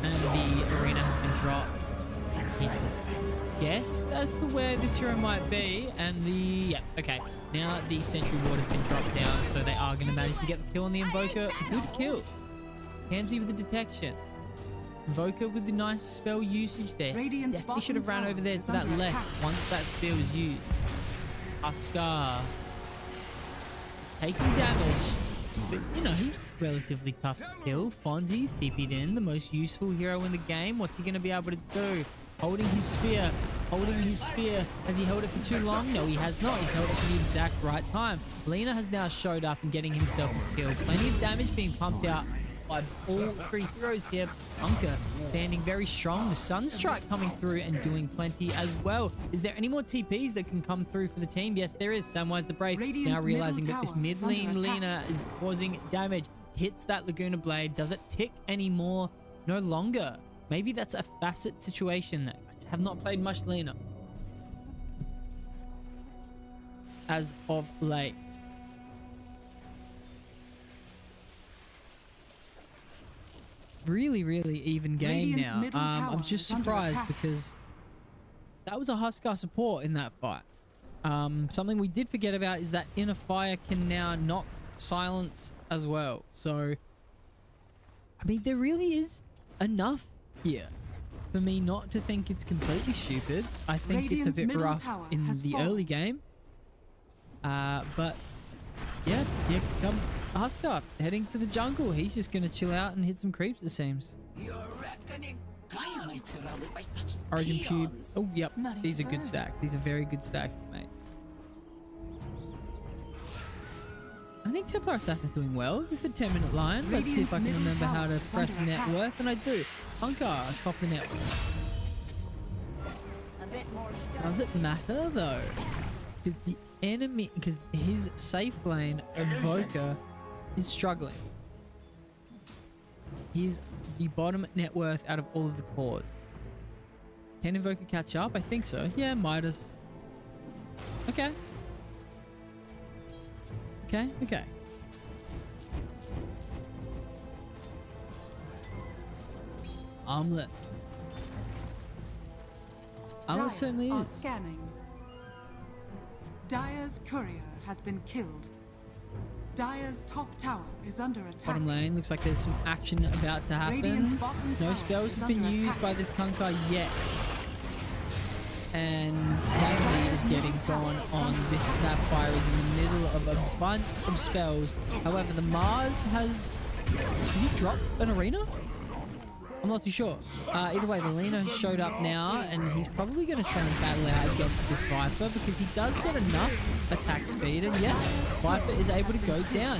And the arena has been dropped. He guessed as to where this hero might be. And the... Yeah, okay. Now the sentry ward has been dropped down, so they are going to manage to get the kill on the Invoker. Good kill. Kamsey with the detection. Invoker with the nice spell usage there. Radiant's Definitely should have bottom ran over there tower to that is under left attack. once that spear was used. Huskar is taking damage, but you know, he's relatively tough to kill. Fonzie's TP'd in, the most useful hero in the game. What's he going to be able to do? Holding his spear. Holding his spear. Has he held it for too long? No, he has not. He's held it for the exact right time. Lena has now showed up and getting himself a kill. Plenty of damage being pumped out by all three heroes here. Bunker standing very strong. The Sunstrike coming through and doing plenty as well. Is there any more TPs that can come through for the team? Yes, there is. Samwise the Brave Radiant's now realizing middle that this tower mid is under lane attack. Lena is causing damage. Hits that Laguna Blade. Does it tick anymore? No longer. Maybe that's a facet situation. I have not played much Lena as of late. Really even game Radiant's now. middle tower I'm just is under surprised attack. because that was a Huskar support in that fight. Something we did forget about is that Inner Fire can now knock silence as well. So, I mean, there really is enough here for me not to think it's completely stupid. I think Radiant's it's a bit middle rough tower in has the fallen. early game. But yeah, here comes Huskar heading to the jungle. He's just going to chill out and hit some creeps, it seems. You're reckoning. Why am I surrounded by such Origin Cube. peons? Oh, yep. Muddy's These are good fine. stacks. These are very good stacks to make. I think Templar Assassin's doing well. It's the 10-minute line. Let's see if I can remember how to press net worth, and I do. Hunker, top the net worth. A bit more stuff. Does it matter though? Because the enemy, because his safe lane, Evoker, is struggling. He's the bottom net worth out of all of the cores. Can Evoker catch up? I think so. Yeah, Midas. Okay. Okay. Armlet. Armlet certainly Are is. scanning. Dire's courier has been killed. Dire's top tower is under attack. Bottom lane looks like there's some action about to Radiant's happen. bottom No tower spells is have been under used attack. by this Kunkka yet. And Henry is getting gone on. This Snapfire is in the middle of a bunch of spells. However, the Mars has... Did he drop an arena? I'm not too sure. Either way, the Lena has showed up now, and he's probably going to try and battle out against this Viper because he does get enough attack speed. And yes, Viper is able to go down.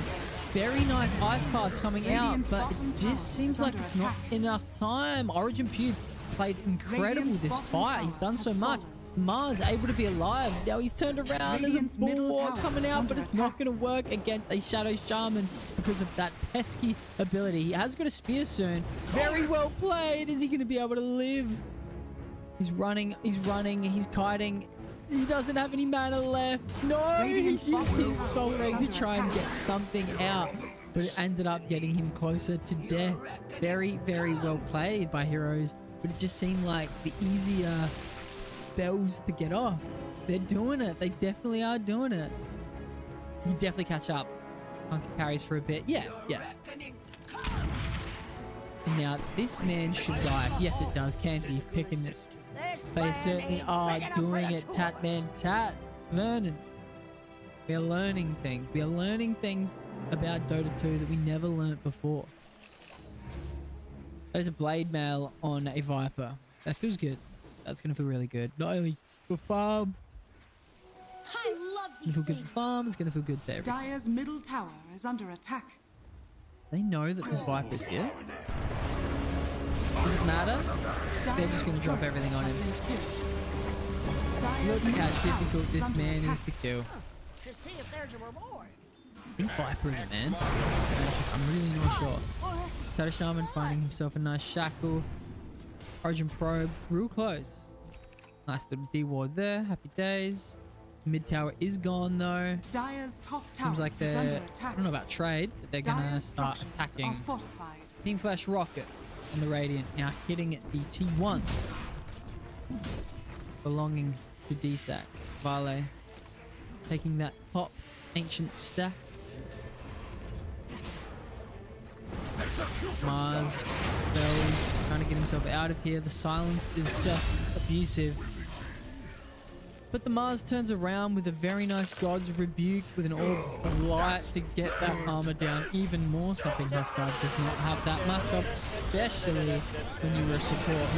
Very nice Ice Path coming out, but it just seems like it's not enough time. Origin Pube played incredible this fight. He's done so much. Mars able to be alive. Now he's turned around. There's a bulwark coming out, but it's not going to work against a Shadow Shaman because of that pesky ability. He has got a spear soon. Very well played. Is he going to be able to live? He's running. He's kiting. He doesn't have any mana left. No, he's falling to try and get something out, but it ended up getting him closer to death. Very, very well played by Heroes, but it just seemed like the easier spells to get off. They're doing it. They definitely are doing it. You definitely catch up. Hunker carries for a bit. Yeah. And now this man should die. Yes, it does. Campy picking it. They certainly are doing it. Tat man, tat. Vernon. We are learning things. We are learning things about Dota 2 that we never learnt before. That is a blade mail on a Viper. That feels good. That's going to feel really good. Not only for farm. I love It's these going to feel good things. for farm. It's going to feel good for everything. Dire's middle tower is under attack. They know that this Viper's here. Does it matter? They're just going to drop everything on him. Look how difficult this man is to kill. To see if there's a reward. I think Viper is a man. I'm really not sure. Shadow Shaman finding himself a nice shackle. Origin Probe, real close. Nice little D-ward there. Happy days. Mid tower is gone though. Dire's top tower Seems like is under they're, I attack. don't know about trade, but they're gonna Dire's start structures attacking. are fortified. Team Flash Rocket on the Radiant now hitting the T1. Belonging to Dsack. Vale taking that top ancient stack. Mars, Bells, trying to get himself out of here. The silence is just abusive. But the Mars turns around with a very nice God's Rebuke with an Orb of Light to get that armor down even more. Something Huskard does not have that much of, especially when you were a support.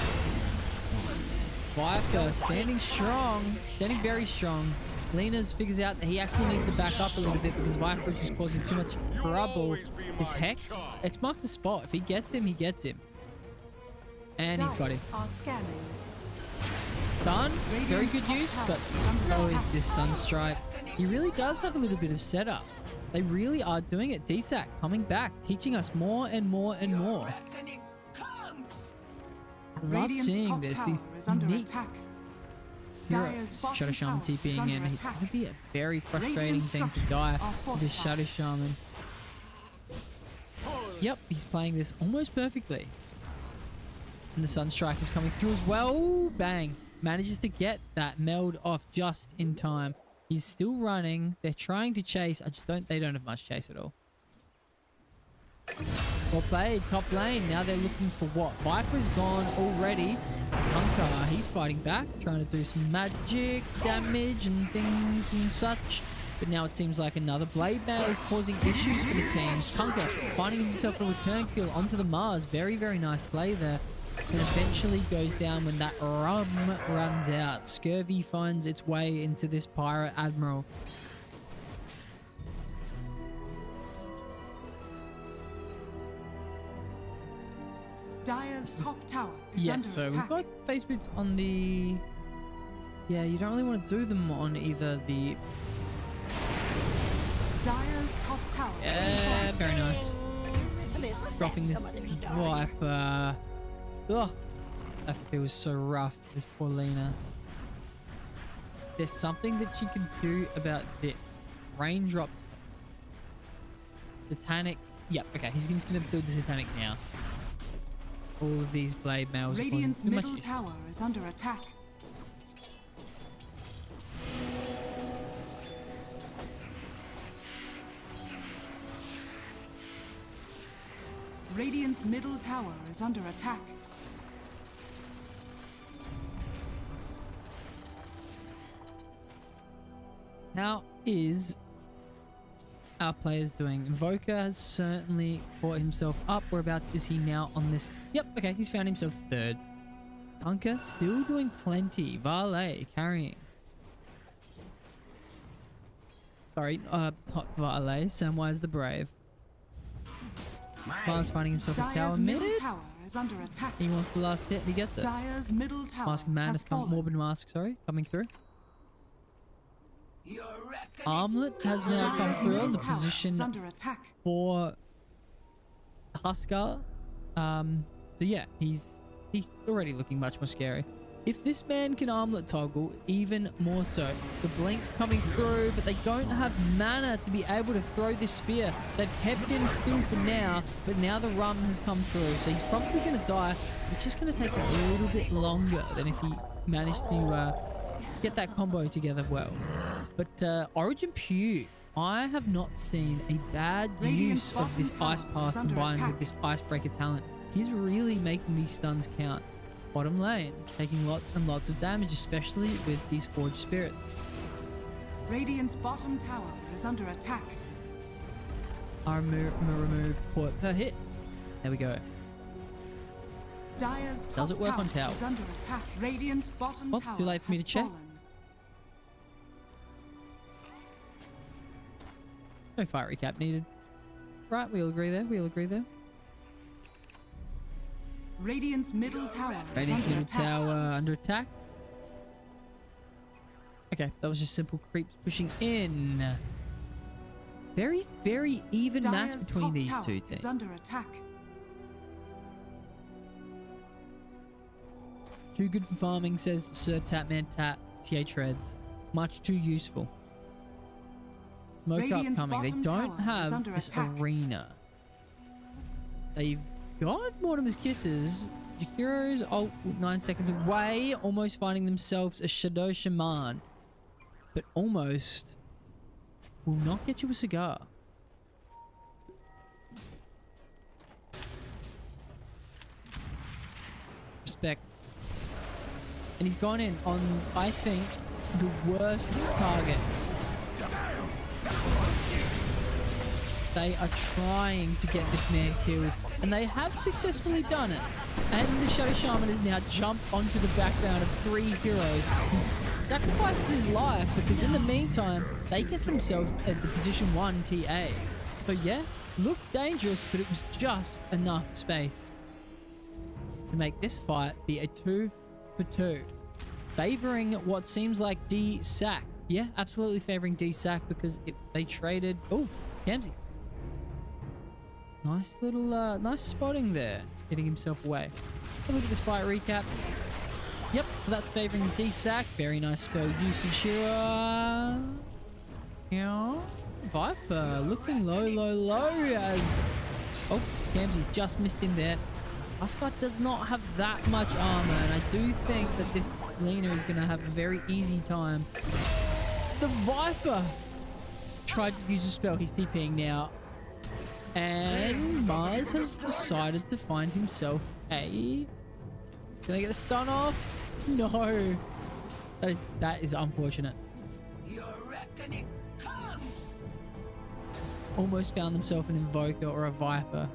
Viper standing strong, standing very strong. Lena's figures out that he actually needs to back up a little bit because Viper is just causing too much trouble. His Hex marks the spot. If he gets him, he gets him. And he's got him. Are scanning. Stun, very good use, but so is this Sunstrike. He really does have a little bit of setup. They really are doing it. Dsack coming back, teaching us more and more and more. Reckoning comes. I love Radiant's seeing top this. tower These is under unique attack. heroes. Dire's bottom Shadow Shaman tower is TPing under in. It's attack. going to be a very frustrating Radiant thing to structures die are with this Shadow fortified. Shaman. Yep, he's playing this almost perfectly. And the Sunstrike is coming through as well. Bang. Manages to get that meld off just in time. He's still running. They're trying to chase. They don't have much chase at all. Well played, top lane. Now they're looking for what? Viper's gone already. Hunker, he's fighting back, trying to do some magic damage and things and such. But now it seems like another Blade Mail is causing issues for the teams. Hunker finding himself a return kill onto the Mars. Very, very nice play there. And eventually goes down when that rum runs out. Scurvy finds its way into this Pirate Admiral. Dire's top tower is Yeah, under so we've attack. got phase boots on the... Yeah, you don't really want to do them on either the... Dire's top tower is Yeah, falling. very nice. Dropping this Viper. Ugh, that feels so rough, this poor Lena. There's something that she can do about this. Raindrops. Satanic. Yep, okay, he's just going to build the Satanic now. All of these blade mails are causing Radiant's too much middle issue. tower is under attack. Radiant's middle tower is under attack. How is our players doing? Invoker has certainly caught himself up. Whereabouts is he now on this? Yep, okay, he's found himself third. Dunker still doing plenty. Valet carrying. Sorry, not Valet. Samwise the Brave. Mars finding himself a tower Dire's mid. middle tower is under attack. He wants the last hit and he gets it. Dire's middle tower Mask of Madness has fallen. Morbid Mask, sorry, coming through. Your reckoning Armlet has now come Dire's through middle on the tower position is under attack. for Huskar. So yeah, he's already looking much more scary. If this man can armlet toggle, even more so. The blink coming through, but they don't have mana to be able to throw this spear. They've kept him still for now, but now the rum has come through, so he's probably going to die. It's just going to take a little bit longer than if he managed to get that combo together well. But Origin Pew, I have not seen a bad Radiant's use of this bottom ice tower path is under combined attack. with this icebreaker talent. He's really making these stuns count. Bottom lane, taking lots and lots of damage, especially with these forged spirits. Radiant's bottom tower is under attack. Armor removed per hit. There we go. Dire's top Does it work tower on towers? is under attack. Radiant's bottom Oh, tower too late for me has to check. fallen. No fight recap needed. Right, we all agree there. We all agree there. Radiant's middle tower is Radiant's under middle attack. tower under attack. Okay, that was just simple creeps pushing in. Very, very even match Dire's between top these tower two is teams. under attack. Too good for farming, says Sir Tapman Tap. TA Treads. Much too useful. Smoke Radiant's upcoming. They bottom don't tower is have under this attack. arena. They've got Mortimer's Kisses. Jakiro's 9 seconds away, almost finding themselves a Shadow Shaman. But almost will not get you a cigar. Respect. And he's gone in on, I think, the worst target. They are trying to get this man killed, and they have successfully done it. And the Shadow Shaman has now jumped onto the background of 3 heroes. He sacrifices his life because in the meantime, they get themselves at the position 1 TA. So yeah, looked dangerous, but it was just enough space to make this fight be a 2 for 2. Favoring what seems like Dsack. Yeah, absolutely favoring Dsack because they traded... Oh, Kamsi. Nice little, nice spotting there. Getting himself away. Have a look at this fight recap. Yep, so that's favoring Dsack. Very nice spell usage here. Yeah. Viper looking low as... Oh, Kamsi just missed him there. Huskar does not have that much armor, and I do think that this Lena is going to have a very easy time. The Viper tried to use a spell. He's TPing now. And Mars has decided to find himself a... Can I get the stun off? No. That is unfortunate. Your reckoning comes. Almost found himself an Invoker or a Viper.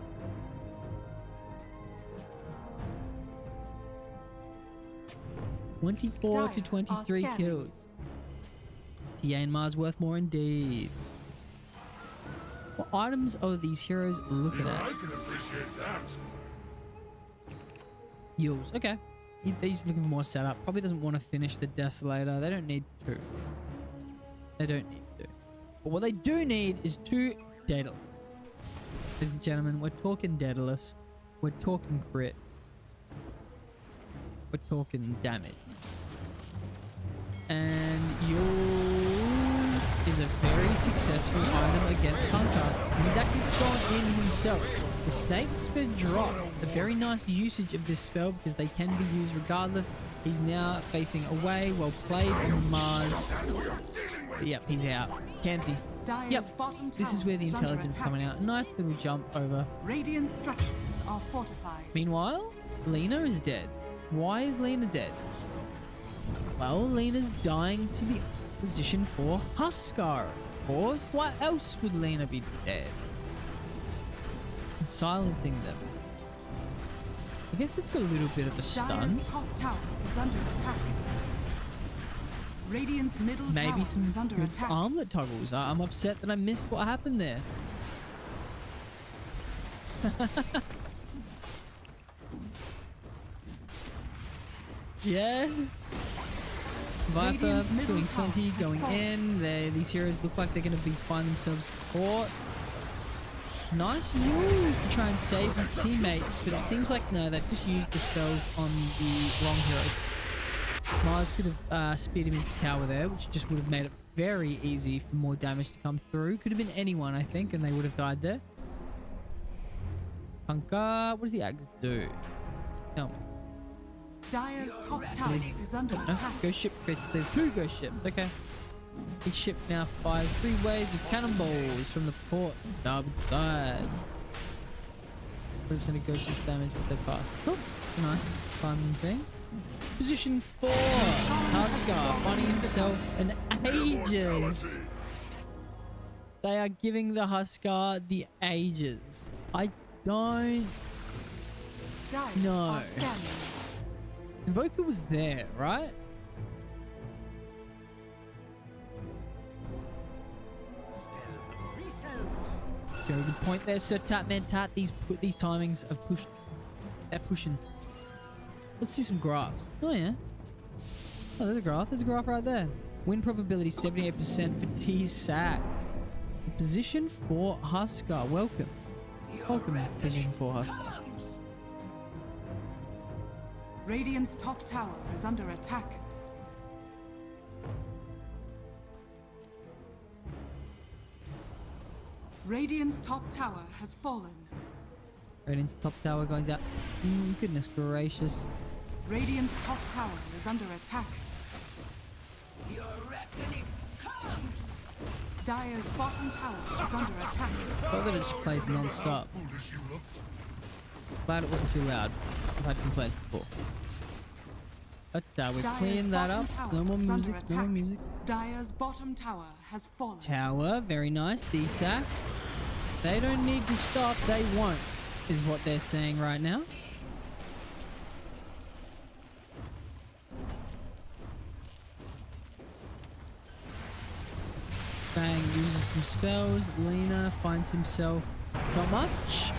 Dire 24 to are 23 scanning. kills. TA and Mars worth more indeed. What items are these heroes looking at? I can appreciate that. Yules. Okay. He's looking for more setup. Probably doesn't want to finish the Desolator. They don't need to. They don't need to. But what they do need is 2 Daedalus. Ladies and gentlemen, we're talking Daedalus. We're talking crit. We're talking damage. And Yule is a very successful item against Hunter. And he's actually gone in himself. The Snake Spin drop. A very nice usage of this spell because they can be used regardless. He's now facing away. Well played on Mars. But yep, he's out. Campsy. Yep, this is where the intelligence coming out. Nice little jump over. Radiant structures are fortified. Meanwhile, Lena is dead. Why is Lena dead? Well, Lena's dying to the opposition for Huskar. Of course. Why else would Lena be dead? And silencing them. I guess it's a little bit of a stun. Dire's top tower is under attack. Radiant's middle Maybe tower some is under good attack. armlet toggles. I'm upset that I missed what happened there. Yeah. Viper Radiant's middle doing tower 20, has going fallen. in. These heroes look like they're going to find themselves caught. Nice use to try and save his teammate, but it seems like no, they've just used the spells on the wrong heroes. Mars could have speared him into tower there, which just would have made it very easy for more damage to come through. Could have been anyone, I think, and they would have died there. Punka, what does the Axe do? Tell me. Dire's top tower is under No, attack. ghost ship creates 2 ghost ships. Okay. Each ship now fires 3 waves of cannonballs from the port starboard side. 40% of ghost ships damage as they pass. Cool. Nice, fun thing. Position 4. Huskar finding himself in Aegis. They are giving the Huskar the Aegis. I don't Dire know. are scanning. Invoker was there, right? Very good point there, Sir Tatman Tat. These timings have pushed. They're pushing. Let's see some graphs. Oh yeah. Oh, there's a graph. There's a graph right there. Win probability 78% for Dsack. Position 4 Huskar. Welcome. Welcome, Position 4 Huskar. Radiant's top tower is under attack. Radiant's top tower has fallen. Radiant's top tower going down. Goodness gracious. Radiant's top tower is under attack. Your reckoning comes! Dire's bottom tower is under attack. Thought that it just plays non-stop. Glad it wasn't too loud. I've had complaints before. But we've Dire's cleaned that bottom up. tower No more is under music. No more attack. music. Dire's bottom tower has fallen. Tower, very nice. Dsack. They don't need to stop. They won't, is what they're saying right now. Bang uses some spells. Lena finds himself not much.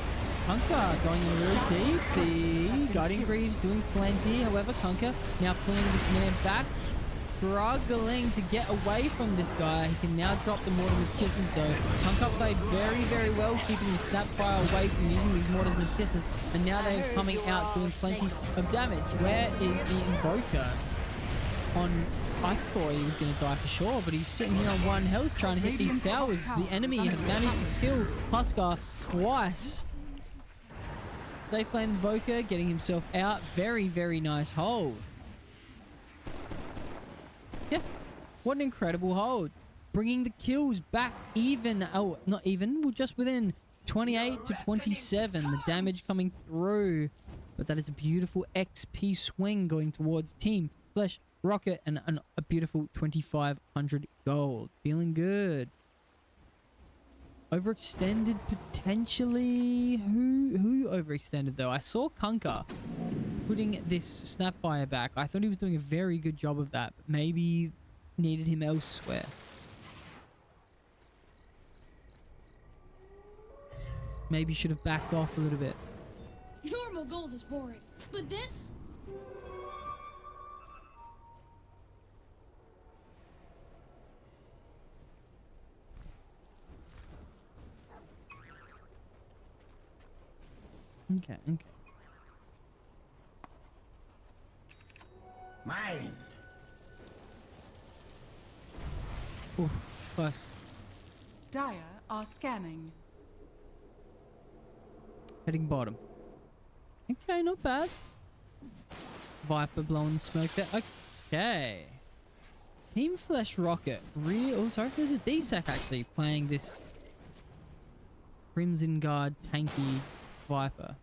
Kunka going in real deep. The Guardian Greaves doing plenty. However, Kunka now pulling this man back. Struggling to get away from this guy. He can now drop the Mortimer's Kisses though. Kunka played very, very well, keeping the Snapfire away from using these Mortimer's Kisses. And now they're coming out doing plenty of damage. Where is the Invoker? I thought he was going to die for sure, but he's sitting here on 1 health trying to hit these towers. The enemy have managed to kill Huskar twice. Safe lane Invoker getting himself out. Very, very nice hold. Yeah, what an incredible hold. Bringing the kills back even. Oh, not even. Well, just within 28 to 27. The damage coming through. But that is a beautiful XP swing going towards Team Flesh Rocket and a beautiful 2,500 gold. Feeling good. Overextended potentially. Who overextended though? I saw Kunka putting this Snapfire back. I thought he was doing a very good job of that, but maybe needed him elsewhere. Maybe should have backed off a little bit. Normal gold is boring. But this? Okay, okay. Mine. Ooh, close. Dire are scanning. Heading bottom. Okay, not bad. Viper blowing smoke there. Okay. Team Flesh Rocket. Oh, sorry. This is Dsack actually playing this Crimson Guard tanky Viper.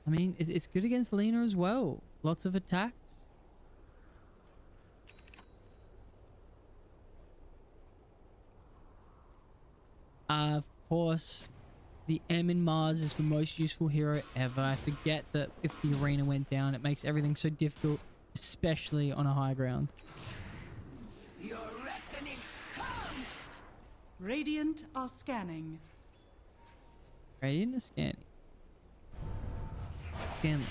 I mean, it's good against Lena as well. Lots of attacks. Of course, the M in Mars is the most useful hero ever. I forget that if the arena went down, it makes everything so difficult, especially on a high ground. Your reckoning comes! Radiant are scanning. Radiant is scanning. Scanlan.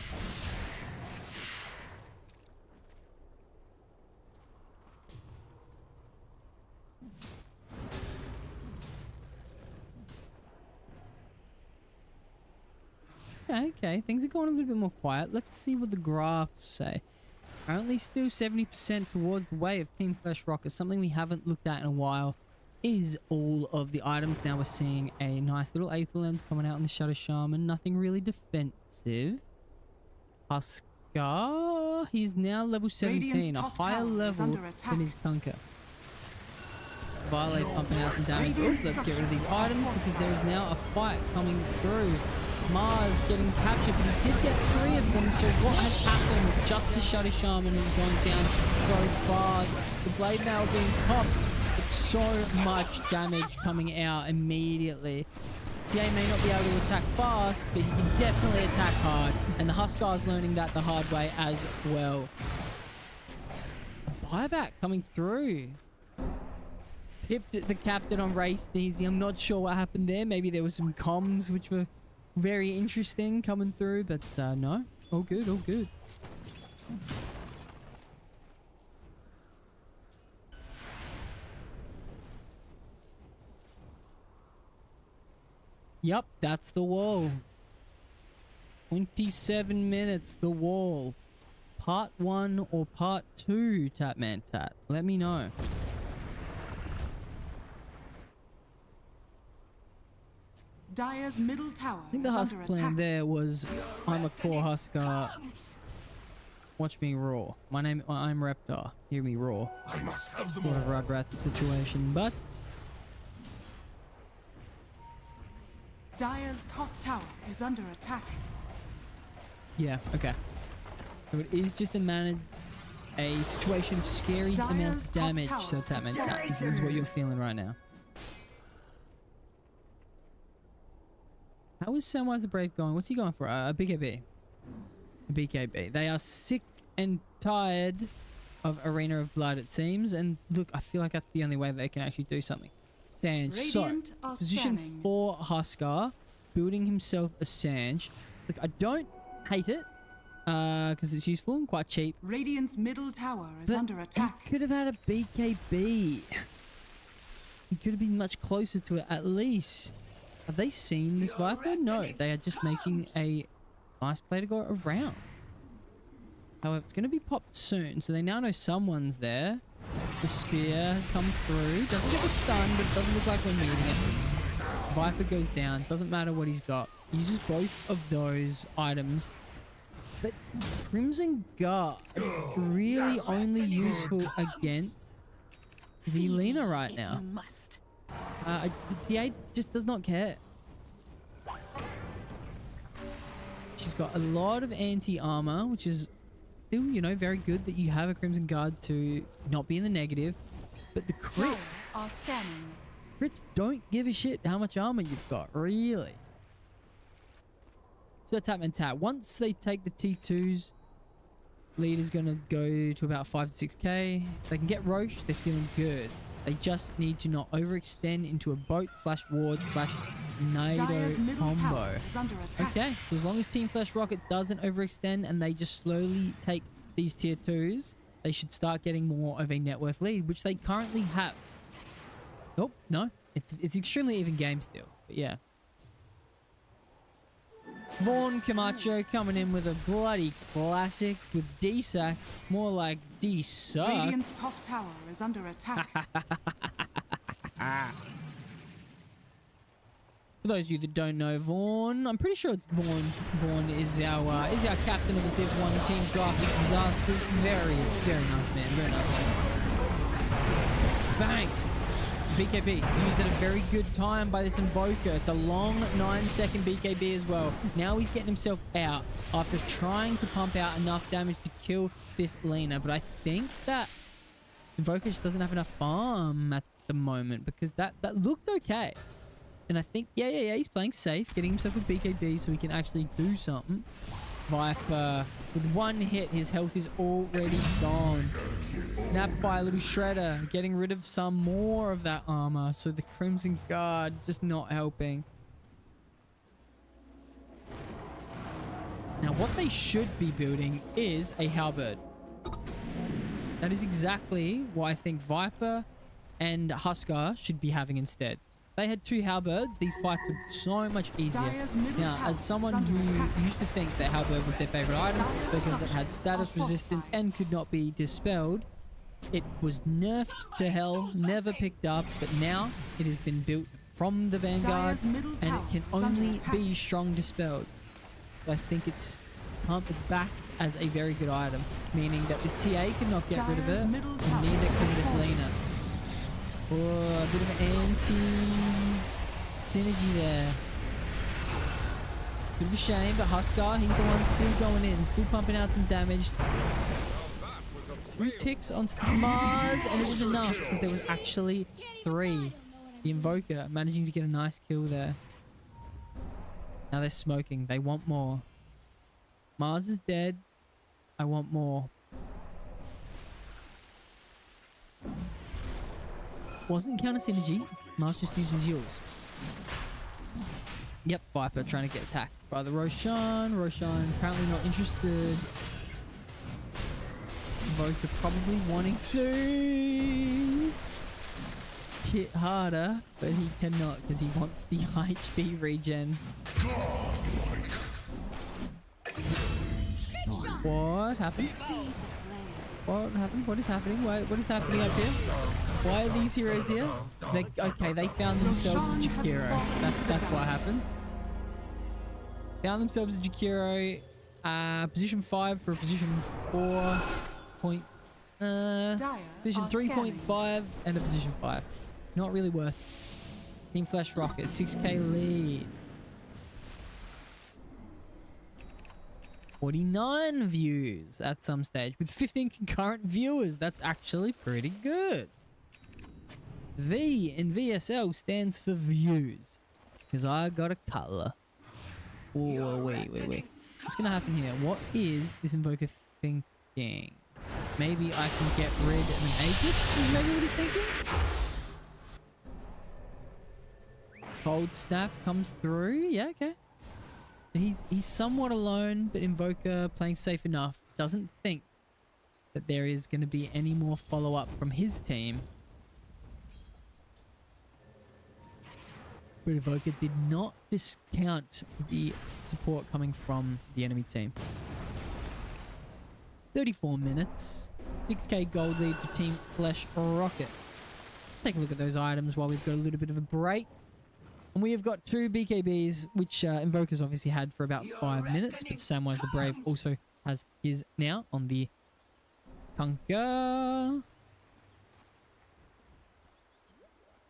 Okay, things are going a little bit more quiet. Let's see what the graphs say. Currently still 70% towards the way of Team Flesh Rocket. Something we haven't looked at in a while is all of the items. Now we're seeing a nice little Aether Lens coming out in the Shadow Shaman. Nothing really defensive. Huskar, he's now level 17, a higher level than his Kunker. Violate pumping out some damage. Oops, let's get rid of these items because there is now a fight coming through. Mars getting captured, but he did get 3 of them. So what has happened? Just the Shadow Shaman is going down so far. The blade mail being popped, but so much damage coming out immediately. TA may not be able to attack fast, but he can definitely attack hard. And the Huskar is learning that the hard way as well. A buyback coming through. Tipped the captain on race easy. I'm not sure what happened there. Maybe there was some comms which were very interesting coming through, but no. All good, all good. Yup, that's the wall. 27 minutes, the wall. Part 1 or part 2, Tatman Tat? Let me know. Dire's middle tower I think the is Husk under plan attack. there was, I'm a core Huskar. Watch me roar. I'm Reptar. Hear me roar. I must have them Sort of Rugrats situation, but Dire's top tower is under attack. yeah, okay. So it is just a situation of scary Dire's amounts of top damage. tower So Tatman is Tat, this is what you're feeling right now. How is Samwise the Brave going? What's he going for? A BKB. A BKB. They are sick and tired of Arena of Blood, it seems. And look, I feel like that's the only way they can actually do something. Sange. So, Radiant are position scanning. 4 Huskar, building himself a Sange. Look, I don't hate it, because it's useful and quite cheap. Radiant's middle tower is But under attack. he could have had a BKB. He could have been much closer to it at least. Have they seen this Viper? No, they are just making a nice play to go around. However, it's going to be popped soon, so they now know someone's there. The spear has come through. Doesn't get the stun, but it doesn't look like we're needing it. Viper goes down. Doesn't matter what he's got. Uses both of those items. But Crimson Guard really only useful against the Lena right now. Must. The TA just does not care. She's got a lot of anti-armor, which is still, you know, very good that you have a Crimson Guard to not be in the negative. But the crits, Dire are scanning. crits don't give a shit how much armor you've got, really. So that's Tatman Tat. Once they take the T2s, lead is going to go to about 5 to 6k. If they can get Roche, they're feeling good. They just need to not overextend into a boat / ward / tornado Dire's middle combo. tower is under attack. Okay, so as long as Team Flash Rocket doesn't overextend and they just slowly take these tier 2s, they should start getting more of a net worth lead, which they currently have. Oh, no. It's extremely even game still, but yeah. Vaughn Camacho coming in with a bloody classic with Dsack, more like D-suck. Radiant's top tower is under attack. For those of you that don't know Vaughn, I'm pretty sure it's Vaughn. Vaughn is our captain of the Div 1 team drafting disasters. Very, very nice man. Very nice man. Banks. BKB used at a very good time by this Invoker. It's a long 9-second BKB as well. Now he's getting himself out after trying to pump out enough damage to kill this Lina. But I think that Invoker just doesn't have enough farm at the moment because that looked okay. And I think, yeah, he's playing safe, getting himself a BKB so he can actually do something. Viper, with one hit, his health is already gone. Snapped by a little shredder, getting rid of some more of that armor. So the Crimson Guard just not helping. Now, what they should be building is a halberd. That is exactly what I think Viper and Huskar should be having instead. They had 2 halberds, these fights were so much easier. Now, as someone who used to think that halberd was their favorite item because it had status resistance and could not be dispelled, it was nerfed to hell, never picked up, but now it has been built from the Vanguard and it can only be strong dispelled. So I think it's back as a very good item, meaning that this TA cannot get rid of it, and neither can this Lina. Oh, a bit of an anti-synergy there. Bit of a shame, but Huskar, he's the one still going in, still pumping out some damage. 3 ticks onto Mars, and it was enough because there was actually 3. The Invoker managing to get a nice kill there. Now they're smoking. They want more. Mars is dead. I want more. Wasn't counter synergy. Mars just used his heals. Yep, Viper trying to get attacked by the Roshan. Roshan apparently not interested. Invoker probably wanting to hit harder, but he cannot because he wants the HP regen. What happened? What happened? What is happening? What is happening up here? Why are these heroes here? They found themselves a Jakiro. That's what happened. Found themselves a Jakiro. Position 5 for a position 4. Position 3.5 and a position 5. Not really worth it. Team Flash Rocket, 6k lead. 49 views at some stage with 15 concurrent viewers. That's actually pretty good. V in VSL stands for views because I got a color. Oh, wait. What's gonna happen here? What is this Invoker thinking? Maybe I can get rid of an Aegis? Is maybe what he's thinking? Cold Snap comes through. Yeah, okay. He's somewhat alone, but Invoker playing safe enough. Doesn't think that there is going to be any more follow-up from his team. But Invoker did not discount the support coming from the enemy team. 34 minutes. 6k gold lead for Team Flash Rocket. Let's take a look at those items while we've got a little bit of a break. And we have got 2 BKBs, which Invoker's obviously had for about 5 minutes, but Samwise the Brave also has his now on the Kunkka.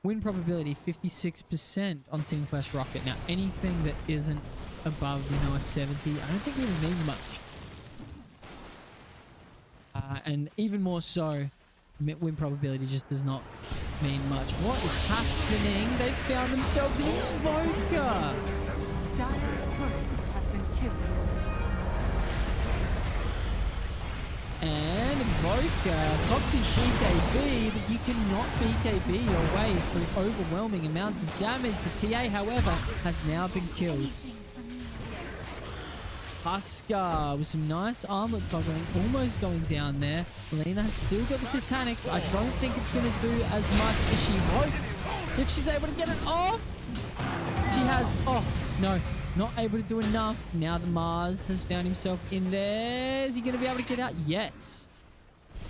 Win probability 56% on Team Flash Rocket. Now, anything that isn't above, a 70, I don't think really means much. And even more so, win probability just does not mean much. What is happening? They found themselves an Invoker! Dire's turret has been killed. And Invoker pops his BKB, but you cannot BKB your way through overwhelming amounts of damage. The TA, however, has now been killed. Husker with some nice armlet toggling, almost going down there. Lena has still got the Satanic. I don't think it's going to do as much as she hopes. If she's able to get it off, she has... Oh, no. Not able to do enough. Now the Mars has found himself in there. Is he going to be able to get out? Yes.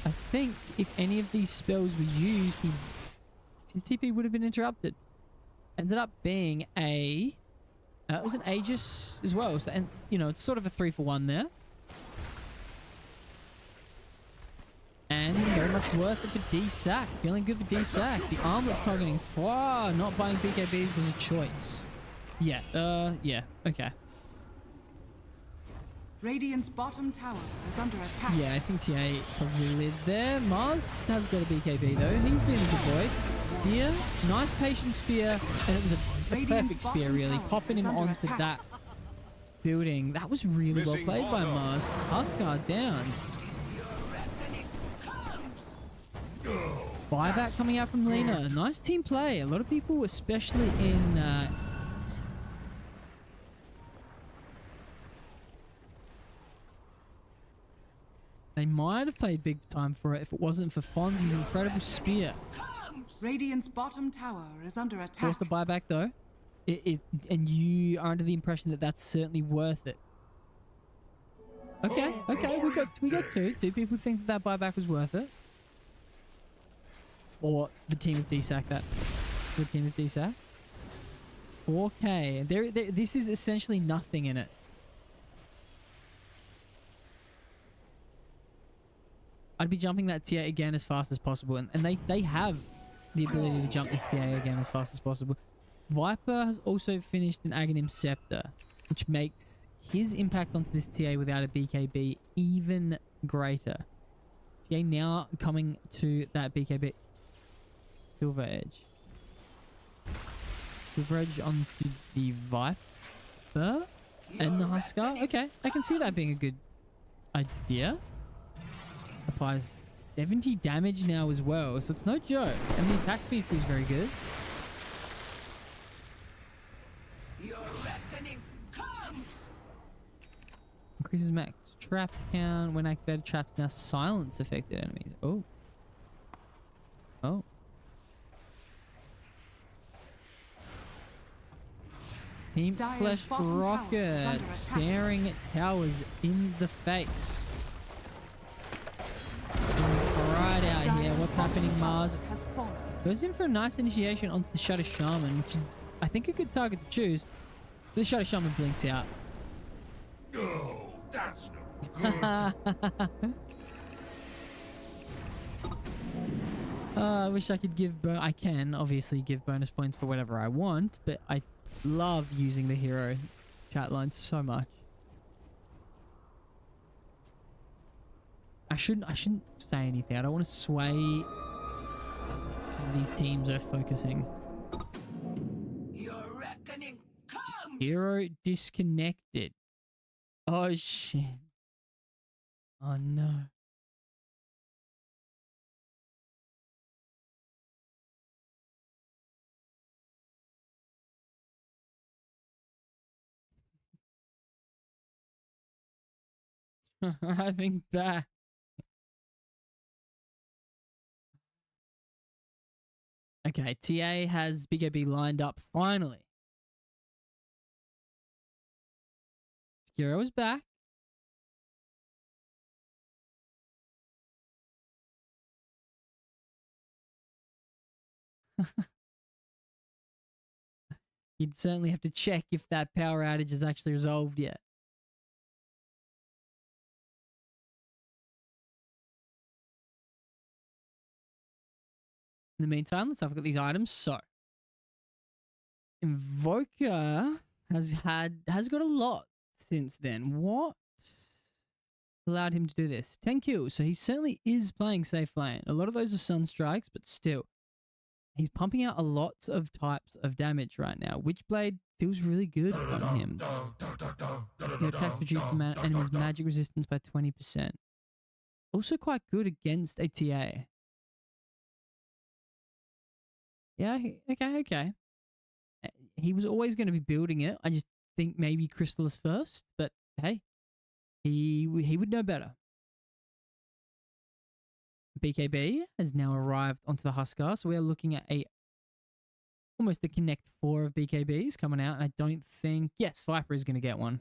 I think if any of these spells were used, his TP would have been interrupted. Ended up being a... it was an Aegis as well. So, and, you know, it's sort of a 3-for-1 there. And very much worth it for Dsack. Feeling good for Dsack. The armlet targeting. Wow, not buying BKBs was a choice. Yeah, yeah, okay. Radiant's bottom tower is under attack. Yeah, I think TA probably lives there. Mars has got a BKB though. He's been a good boy. Spear, nice patient spear, and it was a perfect spear really. Popping him onto that building. That was really well played by Mars. Husker down. Buyback coming out from Lena. Nice team play. A lot of people, especially in... they might have played big time for it if it wasn't for Fonzie's incredible spear. Radiant's bottom tower is under attack. Force the buyback though. And you are under the impression that that's certainly worth it. Okay, okay, we got two. Two people think that buyback was worth it. For the team of Dsack, the team of Dsack. Okay, this is essentially nothing in it. I'd be jumping that TA again as fast as possible. And they have the ability to jump this TA again as fast as possible. Viper has also finished an Aghanim Scepter, which makes his impact onto this TA without a BKB even greater. TA now coming to that BKB. Silver Edge. Silver Edge onto the Viper and the Husker. Okay, I can see that being a good idea. Applies 70 damage now as well, so it's no joke. And the attack speed feels very good. Your reckoning comes. Increases max trap count when activated. Traps now silence affected enemies. Oh. Oh. Team Dire's Flesh bottom tower is Rocket under attack. staring towers in the face. Right out here. What's happening, Mars? Has fallen. Goes in for a nice initiation onto the Shadow Shaman, which is, I think, a good target to choose. The Shadow Shaman blinks out. No, that's no good. I wish I could give... I can, obviously, give bonus points for whatever I want, but I love using the hero chat lines so much. I shouldn't say anything. I don't want to sway these teams are focusing. Your reckoning comes. Hero disconnected. Oh shit. Oh no. Arriving back. Okay, TA has BKB lined up finally. Hero is back. You'd certainly have to check if that power outage is actually resolved yet. In the meantime, let's have a look at these items. So, Invoker has got a lot since then. What allowed him to do this? 10 kills. So he certainly is playing safe lane. A lot of those are sun strikes, but still, he's pumping out a lot of types of damage right now. Witchblade feels really good on him. The attack reduced the enemy's magic resistance by 20%. also quite good against a TA. Yeah, okay. He was always going to be building it. I just think maybe Crystallis first, but hey, he would know better. BKB has now arrived onto the Huskar, so we are looking at almost the Connect 4 of BKBs coming out, and I don't think... Yes, Viper is going to get one.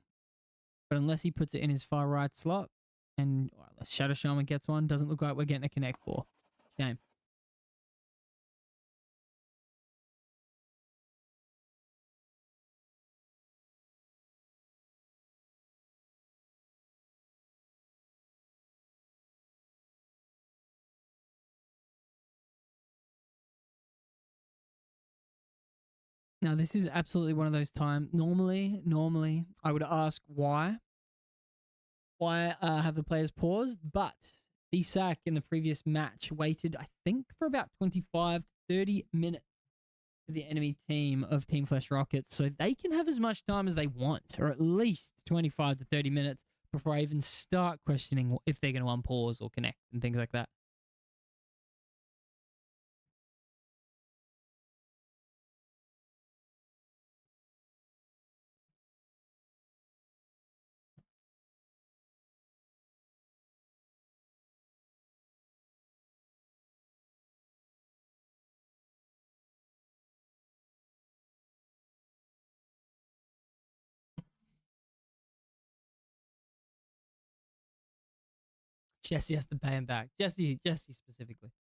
But unless he puts it in his far right slot, and unless Shadow Shaman gets one, doesn't look like we're getting a Connect 4. Shame. Now, this is absolutely one of those times. Normally, I would ask why. Why have the players paused? But Dsack in the previous match waited, I think, for about 25 to 30 minutes for the enemy team of Team Flesh Rockets. So they can have as much time as they want, or at least 25 to 30 minutes before I even start questioning if they're going to unpause or connect and things like that. Jesse has to pay him back. Jesse specifically.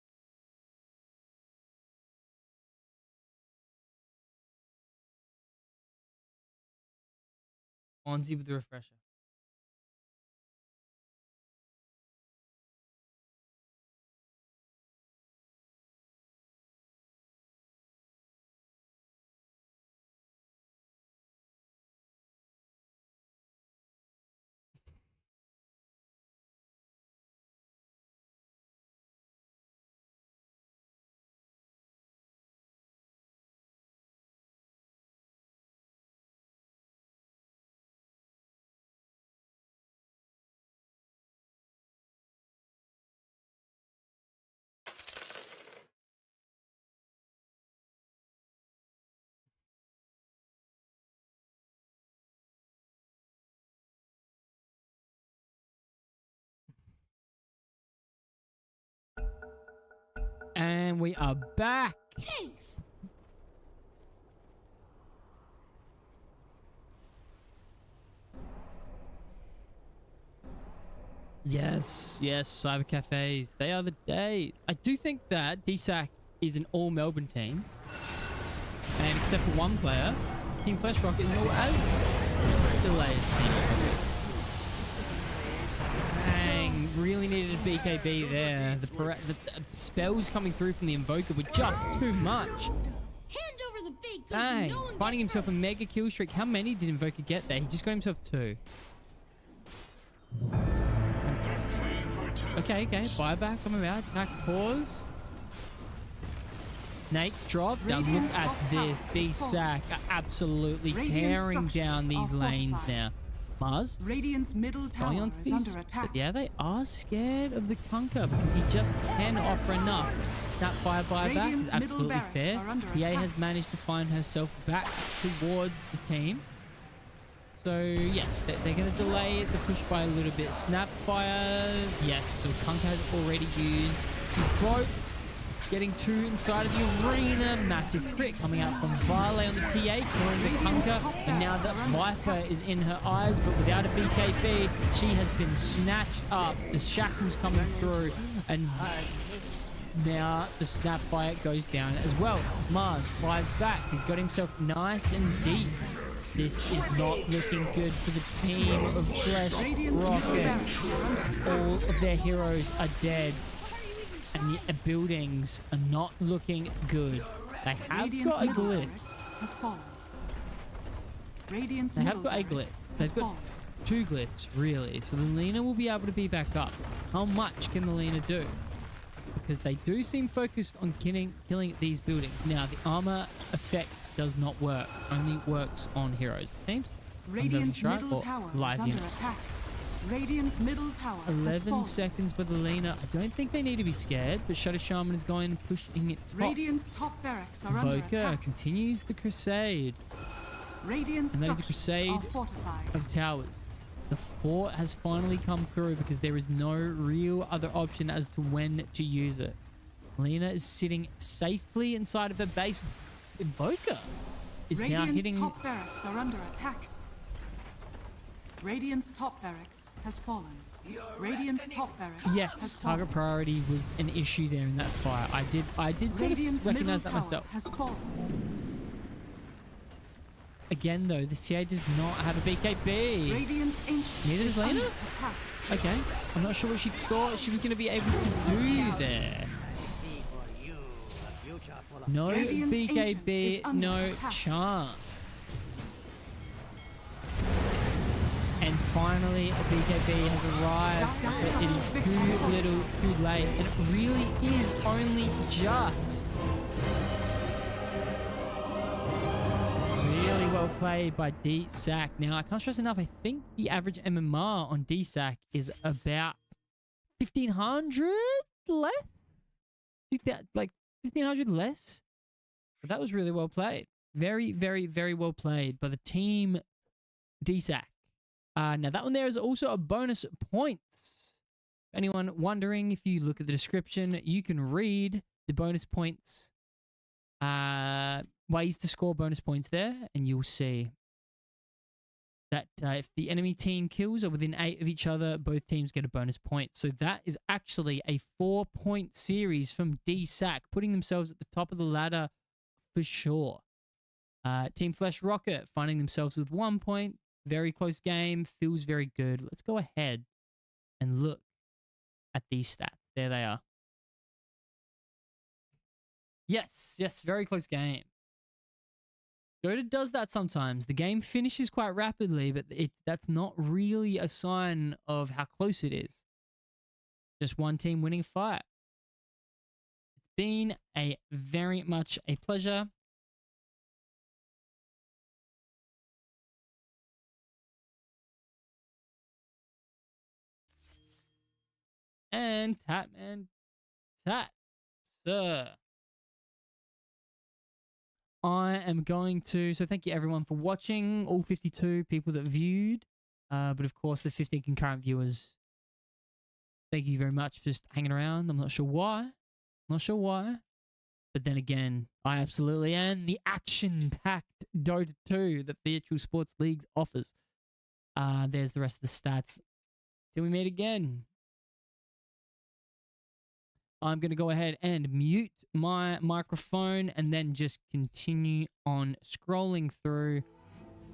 Fonzie with the refresher. And we are back. Thanks. Yes, cyber cafes. They are the days. I do think that Dsack is an all Melbourne team. And except for one player, Team Flesh Rocket is all out delays. Dang, really needed a BKB there. The spells coming through from the Invoker were just too much. Hand over the big goods Dang, and no one finding gets himself a hurt. mega kill streak. How many did Invoker get there? He just got himself 2. Okay, buyback coming out. Attack pause. Nate drop. Now look at this. Dsack are absolutely tearing down these lanes now. Mars Radiant's middle going tower on to is these. under attack. But yeah, they are scared of the Conquer because he just can offer enough. That fire buyback is Radiant's middle absolutely barracks fair. are under TA attack. has managed to find herself back towards the team. So yeah, they're going to delay the push by a little bit. Snapfire, yes. So Kunk has already used Boat, getting 2 inside of the arena. Massive crit coming out from Vale on the TA, killing the Kunker. And now that Viper is in her eyes, but without a BKB, she has been snatched up. The shackles coming through, and now the Snapfire goes down as well. Mars flies back. He's got himself nice and deep. This is not looking good for the team of Flesh Rocket. All of their heroes are dead, and the buildings are not looking good. They have got a glitch. Has fallen. Radiant's They have middle got a barracks glitch. has They've got fallen. 2 glitches, really. So the Lina will be able to be back up. How much can the Lina do? Because they do seem focused on killing these buildings. Now, the armor effect does not work. Only works on heroes, it seems. Radiant's Strike middle or tower live is under units. attack. Radiant's middle tower has 11 fallen. seconds by the Lena. I don't think they need to be scared, but Shadow Shaman is going pushing it top. Radiant's top barracks are under Voka attack. continues the crusade Radiant And that is a structures crusade are fortified. of towers. The fort has finally come through because there is no real other option as to when to use it. Lena is sitting safely inside of her base. Voka is now Radiant's hitting... top barracks are under attack. Radiant's top barracks has fallen. Radiant's top barracks has Yes, fallen. target priority was an issue there in that fight. I did sort Radiant's of recognize middle that myself. tower has fallen. Again, though, this TA does not have a BKB. Radiant's ancient Neither is does Lena? under attack. Okay, I'm not sure what she thought she was going to be able to do there. No Radiant's ancient is BKB, under no attack. chance. And finally, a BKB has arrived, but it is too little, too late, and it really is only just. Really well played by Dsack. Now, I can't stress enough, I think the average MMR on Dsack is about 1,500 less? Like 1,500 less? But that was really well played. Very, very, very well played by the team Dsack. Now, that one there is also a bonus points. Anyone wondering, if you look at the description, you can read the bonus points, ways to score bonus points there, and you'll see that if the enemy team kills are within 8 of each other, both teams get a bonus point. So that is actually a 4-point series from Dsack, putting themselves at the top of the ladder for sure. Team Flesh Rocket finding themselves with 1 point. Very close game. Feels very good. Let's go ahead and look at these stats. There they are. Yes, very close game. Dota does that sometimes. The game finishes quite rapidly, but that's not really a sign of how close it is. Just one team winning a fight. It's been very much a pleasure. And Tatman, sir. I am going to, so thank you everyone for watching, all 52 people that viewed, but of course the 15 concurrent viewers. Thank you very much for just hanging around. I'm not sure why, but then again, I absolutely am the action-packed Dota 2 that Virtual Sports Leagues offers. There's the rest of the stats. Till we meet again. I'm going to go ahead and mute my microphone and then just continue on scrolling through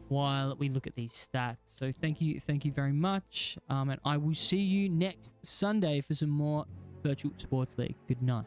while we look at these stats. So thank you very much. And I will see you next Sunday for some more Virtual Sports League. Good night.